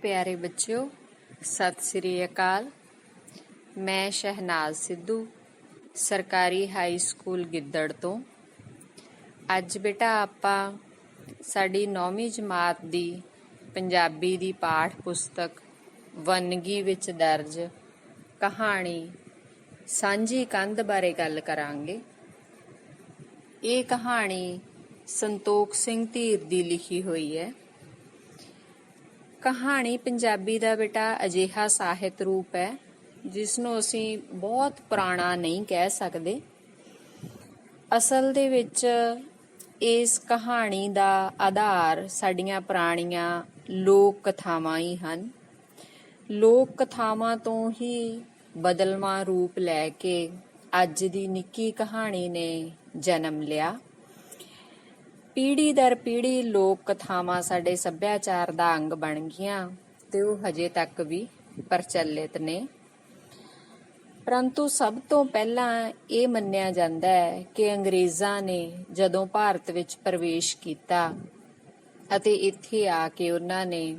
प्यारे बच्चों, सत श्री अकाल। मैं शहनाज सिद्धू सरकारी हाई स्कूल गिੱਦੜ ਤੋਂ। ਅੱਜ ਬੇਟਾ ਆਪਾਂ ਸਾਡੀ 9ਵੀਂ ਜਮਾਤ ਦੀ ਪੰਜਾਬੀ ਦੀ ਪਾਠ ਪੁਸਤਕ ਵੰਨਗੀ ਵਿੱਚ ਦਰਜ ਕਹਾਣੀ ਸਾਂਝੀ ਕੰਧ ਬਾਰੇ ਗੱਲ ਕਰਾਂਗੇ। ਇਹ ਕਹਾਣੀ ਸੰਤੋਖ ਸਿੰਘ ਧੀਰ ਦੀ ਲਿਖੀ ਹੋਈ ਹੈ। ਕਹਾਣੀ ਪੰਜਾਬੀ ਦਾ ਬੇਟਾ ਅਜਿਹਾ ਸਾਹਿਤ ਰੂਪ ਹੈ ਜਿਸ ਨੂੰ ਅਸੀਂ ਬਹੁਤ ਪੁਰਾਣਾ ਨਹੀਂ ਕਹਿ ਸਕਦੇ। ਅਸਲ ਦੇ ਵਿੱਚ ਇਸ ਕਹਾਣੀ ਦਾ ਆਧਾਰ ਸਾਡੀਆਂ ਪੁਰਾਣੀਆਂ ਲੋਕ ਕਥਾਵਾਂ ਹੀ ਹਨ। ਲੋਕ ਕਥਾਵਾਂ ਤੋਂ ਹੀ ਬਦਲਵਾਂ ਰੂਪ ਲੈ ਕੇ ਅੱਜ ਦੀ ਨਿੱਕੀ ਕਹਾਣੀ ਨੇ ਜਨਮ ਲਿਆ। ਪੀੜ੍ਹੀ ਦਰ ਪੀੜ੍ਹੀ ਲੋਕ ਕਥਾਵਾਂ ਸਾਡੇ ਸੱਭਿਆਚਾਰ ਦਾ ਅੰਗ ਬਣ ਗਈਆਂ ਤੇ ਉਹ ਹਜੇ ਤੱਕ ਵੀ ਪ੍ਰਚਲਿਤ ਨੇ। ਪਰੰਤੂ ਸਭ ਤੋਂ ਪਹਿਲਾਂ ਇਹ ਮੰਨਿਆ ਜਾਂਦਾ ਹੈ ਕਿ ਅੰਗਰੇਜ਼ਾਂ ਨੇ ਜਦੋਂ ਭਾਰਤ ਵਿੱਚ ਪ੍ਰਵੇਸ਼ ਕੀਤਾ ਅਤੇ ਇੱਥੇ ਆ ਕੇ ਉਹਨਾਂ ਨੇ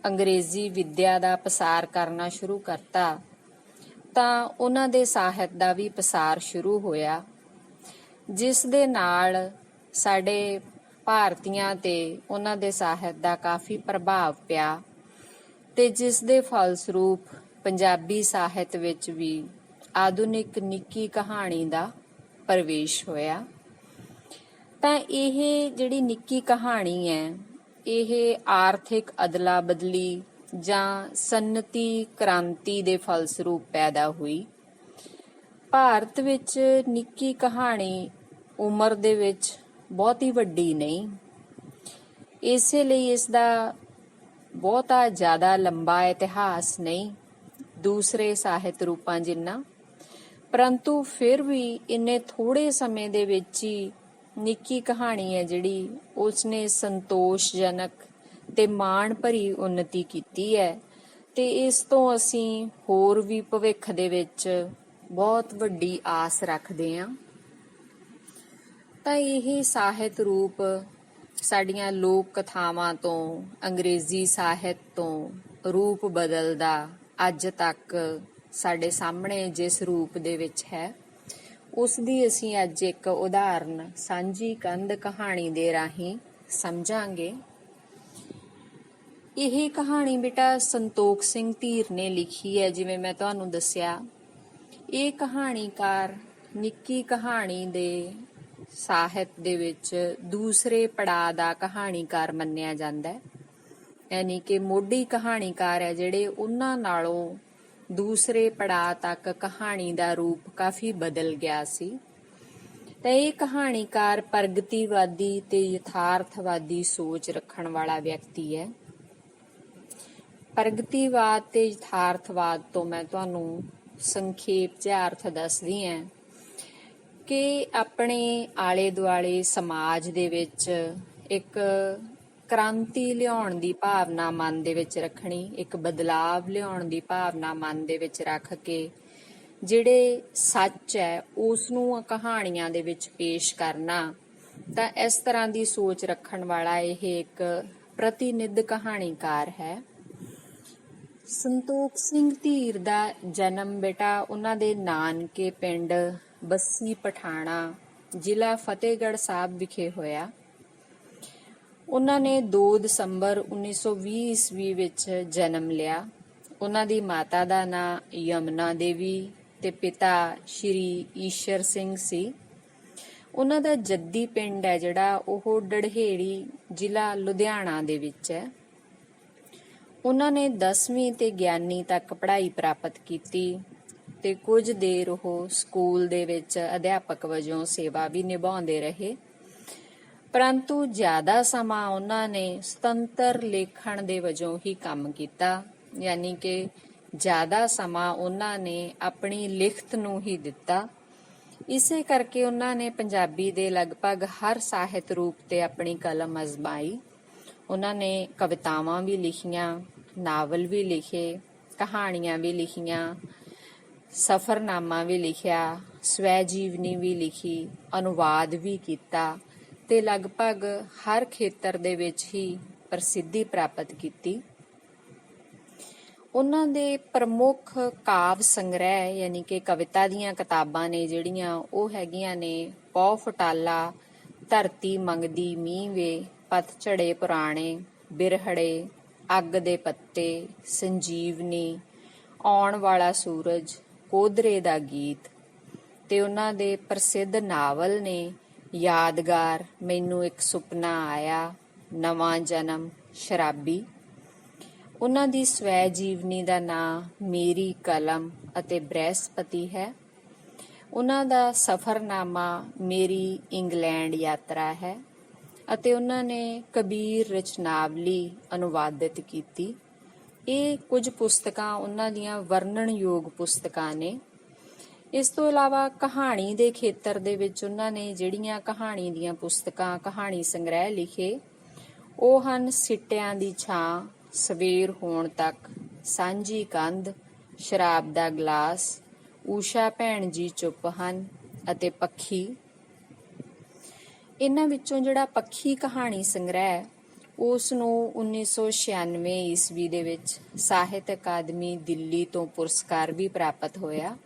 ਅੰਗਰੇਜ਼ੀ ਵਿੱਦਿਆ ਦਾ ਪਸਾਰ ਕਰਨਾ ਸ਼ੁਰੂ ਕਰਤਾ ਤਾਂ ਉਹਨਾਂ ਦੇ ਸਾਹਿਤ ਦਾ ਵੀ ਪਸਾਰ ਸ਼ੁਰੂ ਹੋਇਆ, ਜਿਸ ਦੇ ਨਾਲ ਸਾਡੇ ਭਾਰਤੀਆਂ ਤੇ ਉਹਨਾਂ ਦੇ ਸਾਹਿਤ ਦਾ ਕਾਫੀ ਪ੍ਰਭਾਵ ਪਿਆ ਤੇ ਜਿਸ ਦੇ ਫਲਸਰੂਪ ਪੰਜਾਬੀ ਸਾਹਿਤ ਵਿੱਚ ਵੀ ਆਧੁਨਿਕ ਨਿੱਕੀ ਕਹਾਣੀ ਦਾ ਪ੍ਰਵੇਸ਼ ਹੋਇਆ। ਤਾਂ ਇਹ ਜਿਹੜੀ ਨਿੱਕੀ ਕਹਾਣੀ ਹੈ ਇਹ ਆਰਥਿਕ ਅਦਲਾ ਬਦਲੀ ਜਾਂ ਸਨਅਤੀ ਕ੍ਰਾਂਤੀ ਦੇ ਫਲਸਰੂਪ ਪੈਦਾ ਹੋਈ। ਭਾਰਤ ਵਿੱਚ ਨਿੱਕੀ ਕਹਾਣੀ ਉਮਰ ਦੇ ਵਿੱਚ ਬਹੁਤੀ ਵੱਡੀ ਨਹੀਂ, ਇਸੇ ਲਈ ਇਸ ਦਾ ਬਹੁਤਾ ਜ਼ਿਆਦਾ ਲੰਬਾ ਇਤਿਹਾਸ ਨਹੀਂ ਦੂਸਰੇ ਸਾਹਿਤ ਰੂਪਾਂ ਜਿੰਨਾ, ਪਰੰਤੂ ਫਿਰ ਵੀ ਇੰਨੇ ਥੋੜੇ ਸਮੇਂ ਦੇ ਵਿੱਚ ਹੀ ਨਿੱਕੀ ਕਹਾਣੀ ਹੈ ਜਿਹੜੀ ਉਸਨੇ ਸੰਤੋਸ਼ਜਨਕ ਤੇ ਮਾਣ ਭਰੀ ਉੱਨਤੀ ਕੀਤੀ ਹੈ ਤੇ ਇਸ ਤੋਂ ਅਸੀਂ ਹੋਰ ਵੀ ਭਵਿੱਖ ਦੇ ਵਿੱਚ ਬਹੁਤ ਵੱਡੀ ਆਸ ਰੱਖਦੇ ਹਾਂ। ਤਾਂ ਇਹ ਸਾਹਿਤ ਰੂਪ ਸਾਡੀਆਂ ਲੋਕ ਕਥਾਵਾਂ ਤੋਂ ਅੰਗਰੇਜ਼ੀ ਸਾਹਿਤ ਤੋਂ ਰੂਪ ਬਦਲਦਾ ਅੱਜ ਤੱਕ ਸਾਡੇ ਸਾਹਮਣੇ ਜਿਸ ਰੂਪ ਦੇ ਵਿੱਚ ਹੈ ਉਸ ਦੀ ਅਸੀਂ ਅੱਜ ਇੱਕ ਉਦਾਹਰਨ ਸਾਂਝੀ ਕੰਧ ਕਹਾਣੀ ਦੇ ਰਾਹੀਂ ਸਮਝਾਂਗੇ। ਇਹ ਕਹਾਣੀ ਬੇਟਾ ਸੰਤੋਖ ਸਿੰਘ ਧੀਰ ਨੇ ਲਿਖੀ ਹੈ। ਜਿਵੇਂ ਮੈਂ ਤੁਹਾਨੂੰ ਦੱਸਿਆ, ਇਹ ਕਹਾਣੀਕਾਰ ਨਿੱਕੀ ਕਹਾਣੀ ਦੇ ਸਾਹਿਤ ਦੇ ਵਿੱਚ ਦੂਸਰੇ ਪੜਾਅ ਦਾ ਕਹਾਣੀਕਾਰ ਮੰਨਿਆ ਜਾਂਦਾ ਹੈ, ਯਾਨੀ ਕਿ ਮੋਢੀ ਕਹਾਣੀਕਾਰ ਹੈ ਜਿਹੜੇ ਉਹਨਾਂ ਨਾਲੋਂ ਦੂਸਰੇ ਪੜਾਅ ਤੱਕ ਕਹਾਣੀ ਦਾ ਰੂਪ ਕਾਫੀ ਬਦਲ ਗਿਆ ਸੀ। ਤਾਂ ਇਹ ਕਹਾਣੀਕਾਰ ਪ੍ਰਗਤੀਵਾਦੀ ਤੇ ਯਥਾਰਥਵਾਦੀ ਸੋਚ ਰੱਖਣ ਵਾਲਾ ਵਿਅਕਤੀ ਹੈ। ਪ੍ਰਗਤੀਵਾਦ ਤੇ ਯਥਾਰਥਵਾਦ ਤੋਂ ਮੈਂ ਤੁਹਾਨੂੰ ਸੰਖੇਪ ਜਿਹਾ ਅਰਥ ਦੱਸਦੀ ਹਾਂ ਕਿ ਆਪਣੇ ਆਲੇ ਦੁਆਲੇ ਸਮਾਜ ਦੇ ਵਿੱਚ ਇੱਕ ਕ੍ਰਾਂਤੀ ਲਿਆਉਣ ਦੀ ਭਾਵਨਾ ਮਨ ਦੇ ਵਿੱਚ ਰੱਖਣੀ, ਇੱਕ ਬਦਲਾਵ ਲਿਆਉਣ ਦੀ ਭਾਵਨਾ ਮਨ ਦੇ ਵਿੱਚ ਰੱਖ ਕੇ ਜਿਹੜੇ ਸੱਚ ਹੈ ਉਸ ਨੂੰ ਕਹਾਣੀਆਂ ਦੇ ਵਿੱਚ ਪੇਸ਼ ਕਰਨਾ। ਤਾਂ ਇਸ ਤਰ੍ਹਾਂ ਦੀ ਸੋਚ ਰੱਖਣ ਵਾਲਾ ਇਹ ਇੱਕ ਪ੍ਰਤੀਨਿਧ ਕਹਾਣੀਕਾਰ ਹੈ। ਸੰਤੋਖ ਸਿੰਘ ਧੀਰ ਦਾ ਜਨਮ ਬੇਟਾ ਉਹਨਾਂ ਦੇ ਨਾਨਕੇ ਪਿੰਡ ਬੱਸੀ ਪਠਾਣਾ ਜ਼ਿਲ੍ਹਾ ਫਤਿਹਗੜ੍ਹ ਸਾਹਿਬ ਵਿਖੇ ਹੋਇਆ। ਉਹਨਾਂ ਨੇ 2 ਦਸੰਬਰ 1920 ਈਸਵੀ ਵਿੱਚ ਜਨਮ ਲਿਆ। ਉਹਨਾਂ ਦੀ ਮਾਤਾ ਦਾ ਨਾਂ ਯਮਨਾ ਦੇਵੀ ਤੇ ਪਿਤਾ ਸ਼੍ਰੀ ਈਸ਼ਰ ਸਿੰਘ ਸੀ। ਉਹਨਾਂ ਦਾ ਜੱਦੀ ਪਿੰਡ ਹੈ ਜਿਹੜਾ ਉਹ ਡੜਹੇੜੀ ਜ਼ਿਲ੍ਹਾ ਲੁਧਿਆਣਾ ਦੇ ਵਿੱਚ ਹੈ। ਉਹਨਾਂ ਨੇ 10ਵੀਂ ਤੇ ਗਿਆਨੀ ਤੱਕ ਪੜ੍ਹਾਈ ਪ੍ਰਾਪਤ ਕੀਤੀ ਤੇ ਕੁਝ ਦੇਰ ਉਹ ਸਕੂਲ ਦੇ ਵਿੱਚ ਅਧਿਆਪਕ ਵਜੋਂ ਸੇਵਾ ਵੀ ਨਿਭਾਉਂਦੇ ਰਹੇ, ਪਰੰਤੂ ਜ਼ਿਆਦਾ ਸਮਾਂ ਉਹਨਾਂ ਨੇ ਸੁਤੰਤਰ ਲੇਖਣ ਦੇ ਵਜੋਂ ਹੀ ਕੰਮ ਕੀਤਾ, ਯਾਨੀ ਕਿ ਜ਼ਿਆਦਾ ਸਮਾਂ ਉਹਨਾਂ ਨੇ ਆਪਣੀ ਲਿਖਤ ਨੂੰ ਹੀ ਦਿੱਤਾ। ਇਸੇ ਕਰਕੇ ਉਹਨਾਂ ਨੇ ਪੰਜਾਬੀ ਦੇ ਲਗਭਗ ਹਰ ਸਾਹਿਤ ਰੂਪ ਤੇ ਆਪਣੀ ਕਲਮ ਅਜ਼ਮਾਈ। ਉਹਨਾਂ ਨੇ ਕਵਿਤਾਵਾਂ ਵੀ ਲਿਖੀਆਂ, ਨਾਵਲ ਵੀ ਲਿਖੇ, ਕਹਾਣੀਆਂ ਵੀ ਲਿਖੀਆਂ, ਸਫ਼ਰਨਾਮਾ ਵੀ ਲਿਖਿਆ, ਸਵੈ ਜੀਵਨੀ ਵੀ ਲਿਖੀ, ਅਨੁਵਾਦ ਵੀ ਕੀਤਾ ਤੇ ਲਗਭਗ ਹਰ ਖੇਤਰ ਦੇ ਵਿੱਚ ਹੀ ਪ੍ਰਸਿੱਧੀ ਪ੍ਰਾਪਤ ਕੀਤੀ। ਉਹਨਾਂ ਦੇ ਪ੍ਰਮੁੱਖ ਕਾਵ ਸੰਗ੍ਰਹਿ ਯਾਨੀ ਕਿ ਕਵਿਤਾ ਦੀਆਂ ਕਿਤਾਬਾਂ ਨੇ ਜਿਹੜੀਆਂ ਉਹ ਹੈਗੀਆਂ ਨੇ ਪੌ ਫਟਾਲਾ, ਧਰਤੀ ਮੰਗਦੀ ਮੀਂਹ ਵੇ, ਪਤਝੜੇ ਪੁਰਾਣੇ, ਬਿਰਹੜੇ, ਅੱਗ ਦੇ ਪੱਤੇ, ਸੰਜੀਵਨੀ, ਆਉਣ ਵਾਲਾ ਸੂਰਜ, ਕੋਧਰੇ ਦਾ ਗੀਤ। ਤੇ ਉਹਨਾਂ ਦੇ ਪ੍ਰਸਿੱਧ ਨਾਵਲ ਨੇ ਯਾਦਗਾਰ, ਮੈਨੂੰ ਇੱਕ ਸੁਪਨਾ ਆਇਆ, ਨਵਾਂ ਜਨਮ, ਸ਼ਰਾਬੀ। ਉਹਨਾਂ ਦੀ ਸਵੈ ਜੀਵਨੀ ਦਾ ਨਾਂ ਮੇਰੀ ਕਲਮ ਅਤੇ ਬ੍ਰਹਿਸਪਤੀ ਹੈ। ਉਹਨਾਂ ਦਾ ਸਫ਼ਰਨਾਮਾ ਮੇਰੀ ਇੰਗਲੈਂਡ ਯਾਤਰਾ ਹੈ ਅਤੇ ਉਹਨਾਂ ਨੇ ਕਬੀਰ ਰਚਨਾਵਲੀ ਅਨੁਵਾਦਿਤ ਕੀਤੀ। ਇਹ ਕੁਝ ਪੁਸਤਕਾਂ ਉਹਨਾਂ ਦੀਆਂ ਵਰਣਨਯੋਗ ਪੁਸਤਕਾਂ ਨੇ। ਇਸ ਤੋਂ ਇਲਾਵਾ ਕਹਾਣੀ ਦੇ ਖੇਤਰ ਦੇ ਵਿੱਚ ਉਹਨਾਂ ਨੇ ਜਿਹੜੀਆਂ ਕਹਾਣੀ ਦੀਆਂ ਪੁਸਤਕਾਂ, ਕਹਾਣੀ ਸੰਗ੍ਰਹਿ ਲਿਖੇ ਉਹ ਹਨ ਸਿੱਟਿਆਂ ਦੀ ਛਾਂ, ਸਵੇਰ ਹੋਣ ਤੱਕ, ਸਾਂਝੀ ਕੰਧ, ਸ਼ਰਾਬ ਦਾ ਗਲਾਸ, ਊਸ਼ਾ ਭੈਣ ਜੀ ਚੁੱਪ ਹਨ ਅਤੇ ਪੱਖੀ। ਇਹਨਾਂ ਵਿੱਚੋਂ ਜਿਹੜਾ ਪੱਖੀ ਕਹਾਣੀ ਸੰਗ੍ਰਹਿ ਉਸ ਨੂੰ 1996 ਈਸਵੀ ਦੇ ਵਿੱਚ ਸਾਹਿਤ ਅਕਾਦਮੀ ਦਿੱਲੀ ਤੋਂ ਪੁਰਸਕਾਰ ਵੀ ਪ੍ਰਾਪਤ ਹੋਇਆ।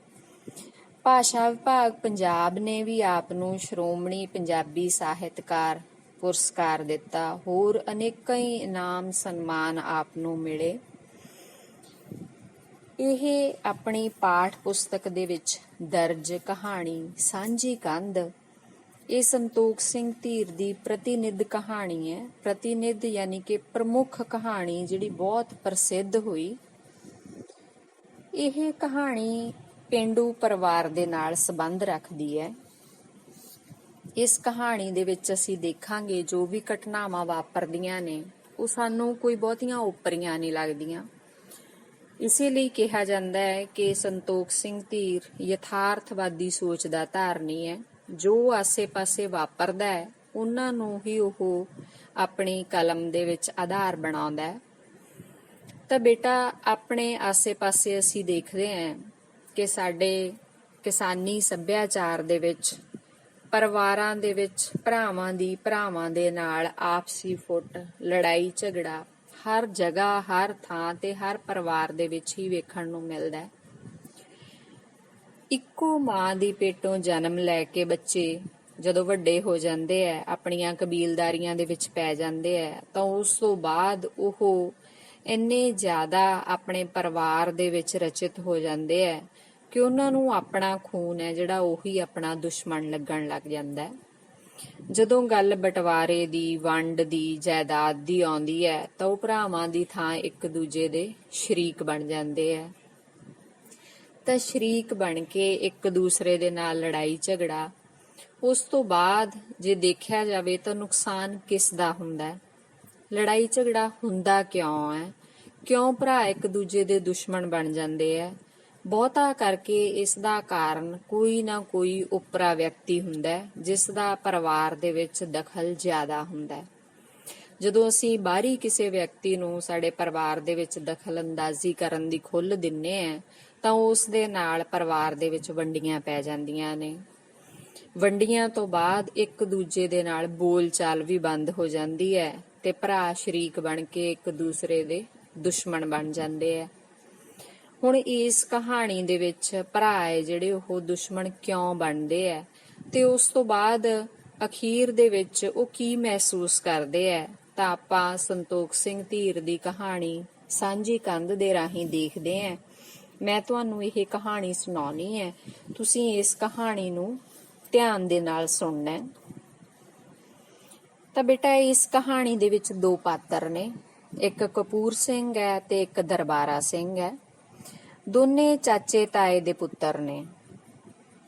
ਭਾਸ਼ਾ ਵਿਭਾਗ ਪੰਜਾਬ ਨੇ ਵੀ ਆਪ ਨੂੰ ਸ਼੍ਰੋਮਣੀ ਪੰਜਾਬੀ ਸਾਹਿਤਕਾਰ ਪੁਰਸਕਾਰ ਦਿੱਤਾ। ਹੋਰ ਅਨੇਕਾਂ ਹੀ ਇਨਾਮ ਸਨਮਾਨ ਆਪ ਨੂੰ ਮਿਲੇ। ਇਹ ਆਪਣੀ ਪਾਠ ਪੁਸਤਕ ਦੇ ਵਿੱਚ ਦਰਜ ਕਹਾਣੀ ਸਾਂਝੀ ਕੰਧ ਇਹ ਸੰਤੋਖ ਸਿੰਘ ਧੀਰ ਦੀ ਪ੍ਰਤੀਨਿਧ ਕਹਾਣੀ ਹੈ। ਪ੍ਰਤੀਨਿਧ ਯਾਨੀ ਕਿ ਪ੍ਰਮੁੱਖ ਕਹਾਣੀ ਜਿਹੜੀ ਬਹੁਤ ਪ੍ਰਸਿੱਧ ਹੋਈ। ਇਹ ਕਹਾਣੀ ਪੇਂਡੂ ਪਰਿਵਾਰ ਦੇ ਨਾਲ ਸੰਬੰਧ ਰੱਖਦੀ ਹੈ। ਇਸ ਕਹਾਣੀ ਦੇ ਵਿੱਚ ਅਸੀਂ ਦੇਖਾਂਗੇ ਜੋ ਵੀ ਘਟਨਾਵਾਂ ਵਾਪਰਦੀਆਂ ਨੇ ਉਹ ਸਾਨੂੰ ਕੋਈ ਬਹੁਤੀਆਂ ਓਪਰੀਆਂ ਨਹੀਂ ਲੱਗਦੀਆਂ। ਇਸੇ ਲਈ ਕਿਹਾ ਜਾਂਦਾ ਹੈ ਕਿ ਸੰਤੋਖ ਸਿੰਘ ਧੀਰ ਯਥਾਰਥਵਾਦੀ ਸੋਚ ਦਾ ਧਾਰਨੀ ਹੈ। ਜੋ ਆਸੇ-ਪਾਸੇ ਵਾਪਰਦਾ ਹੈ ਉਹਨਾਂ ਨੂੰ ਹੀ ਉਹ ਆਪਣੀ ਕਲਮ ਦੇ ਵਿੱਚ ਆਧਾਰ ਬਣਾਉਂਦਾ ਹੈ। ਤਾਂ ਬੇਟਾ ਆਪਣੇ ਆਸੇ-ਪਾਸੇ ਅਸੀਂ ਦੇਖਦੇ ਹਾਂ ਕਿ ਸਾਡੇ ਕਿਸਾਨੀ ਸੱਭਿਆਚਾਰ ਦੇ ਵਿੱਚ ਪਰਿਵਾਰਾਂ ਦੇ ਵਿੱਚ ਭਰਾਵਾਂ ਦੇ ਨਾਲ ਆਪਸੀ ਫੁੱਟ, ਲੜਾਈ ਝਗੜਾ ਹਰ ਜਗ੍ਹਾ, ਹਰ ਥਾਂ ਤੇ ਹਰ ਪਰਿਵਾਰ ਦੇ ਵਿੱਚ ਹੀ ਵੇਖਣ ਨੂੰ ਮਿਲਦਾ ਹੈ। ਇੱਕੋ ਮਾਂ ਦੀ ਪੇਟੋਂ ਜਨਮ ਲੈ ਕੇ ਬੱਚੇ ਜਦੋਂ ਵੱਡੇ ਹੋ ਜਾਂਦੇ ਆ, ਆਪਣੀਆਂ ਕਬੀਲਦਾਰੀਆਂ ਦੇ ਵਿੱਚ ਪੈ ਜਾਂਦੇ ਆ, ਤਾਂ ਉਸ ਤੋਂ ਬਾਅਦ ਉਹ ਇੰਨੇ ਜ਼ਿਆਦਾ ਆਪਣੇ ਪਰਿਵਾਰ ਦੇ ਵਿੱਚ ਰਚਿਤ ਹੋ ਜਾਂਦੇ ਆ ਕਿ ਉਹਨਾਂ ਨੂੰ ਆਪਣਾ ਖੂਨ ਹੈ ਜਿਹੜਾ ਉਹੀ ਆਪਣਾ ਦੁਸ਼ਮਣ ਲੱਗਣ ਲੱਗ ਜਾਂਦਾ ਹੈ। ਜਦੋਂ ਗੱਲ ਬਟਵਾਰੇ ਦੀ, ਵੰਡ ਦੀ, ਜਾਇਦਾਦ ਦੀ ਆਉਂਦੀ ਹੈ ਤਾਂ ਉਹ ਭਰਾਵਾਂ ਦੀ ਥਾਂ ਇੱਕ ਦੂਜੇ ਦੇ ਸ਼ਰੀਕ ਬਣ ਜਾਂਦੇ ਆ। ਤਾਂ ਸ਼ਰੀਕ ਬਣ ਕੇ ਇੱਕ ਦੂਸਰੇ ਦੇ ਨਾਲ ਲੜਾਈ ਝਗੜਾ, ਉਸ ਤੋਂ ਬਾਅਦ ਜੇ ਦੇਖਿਆ ਜਾਵੇ ਤਾਂ ਨੁਕਸਾਨ ਕਿਸ ਦਾ ਹੁੰਦਾ ਹੈ? ਲੜਾਈ ਝਗੜਾ ਹੁੰਦਾ ਕਿਉਂ ਹੈ? ਕਿਉਂ ਭਰਾ ਇੱਕ ਦੂਜੇ ਦੇ ਦੁਸ਼ਮਣ ਬਣ ਜਾਂਦੇ ਆ? ਬਹੁਤਾ ਕਰਕੇ ਇਸ ਦਾ ਕਾਰਨ ਕੋਈ ਨਾ ਕੋਈ ਉਪਰਾ ਵਿਅਕਤੀ ਹੁੰਦਾ ਹੈ ਜਿਸ ਦਾ ਪਰਿਵਾਰ ਦੇ ਵਿੱਚ ਦਖਲ ਜ਼ਿਆਦਾ ਹੁੰਦਾ ਹੈ। ਜਦੋਂ ਅਸੀਂ ਬਾਹਰੀ ਕਿਸੇ ਵਿਅਕਤੀ ਨੂੰ ਸਾਡੇ ਪਰਿਵਾਰ ਦੇ ਵਿੱਚ ਦਖਲ ਅੰਦਾਜ਼ੀ ਕਰਨ ਦੀ ਖੁੱਲ੍ਹ ਦਿੰਨੇ ਆ ਤਾਂ ਉਸ ਦੇ ਨਾਲ ਪਰਿਵਾਰ ਦੇ ਵਿੱਚ ਵੰਡੀਆਂ ਪੈ ਜਾਂਦੀਆਂ ਨੇ। ਵੰਡੀਆਂ ਤੋਂ ਬਾਅਦ ਇੱਕ ਦੂਜੇ ਦੇ ਨਾਲ ਬੋਲਚਾਲ ਵੀ ਬੰਦ ਹੋ ਜਾਂਦੀ ਹੈ ਤੇ ਭਰਾ ਸ਼ਰੀਕ ਬਣ ਕੇ ਇੱਕ ਦੂਸਰੇ ਦੇ ਦੁਸ਼ਮਣ ਬਣ ਜਾਂਦੇ ਆ। ਹੁਣ ਇਸ ਕਹਾਣੀ ਦੇ ਵਿੱਚ ਭਰਾ ਹੈ ਜਿਹੜੇ ਉਹ ਦੁਸ਼ਮਣ ਕਿਉਂ ਬਣਦੇ ਆ ਤੇ ਉਸ ਤੋਂ ਬਾਅਦ ਅਖੀਰ ਦੇ ਵਿੱਚ ਉਹ ਕੀ ਮਹਿਸੂਸ ਕਰਦੇ ਆ, ਤਾਂ ਆਪਾਂ ਸੰਤੋਖ ਸਿੰਘ ਧੀਰ ਦੀ ਕਹਾਣੀ ਸਾਂਝੀ ਕੰਧ ਦੇ ਰਾਹੀਂ ਦੇਖਦੇ ਆ। ਮੈਂ ਤੁਹਾਨੂੰ ਇਹ ਕਹਾਣੀ ਸੁਣਾਉਣੀ ਹੈ, ਤੁਸੀਂ ਇਸ ਕਹਾਣੀ ਨੂੰ ਧਿਆਨ ਦੇ ਨਾਲ ਸੁਣਨਾ ਹੈ। ਤਾਂ ਬੇਟਾ ਇਸ ਕਹਾਣੀ ਦੇ ਵਿੱਚ ਦੋ ਪਾਤਰ ਨੇ, ਇੱਕ ਕਪੂਰ ਸਿੰਘ ਹੈ ਤੇ ਇੱਕ ਦਰਬਾਰਾ ਸਿੰਘ ਹੈ। ਦੋਨੇ ਚਾਚੇ ਤਾਏ ਦੇ ਪੁੱਤਰ ਨੇ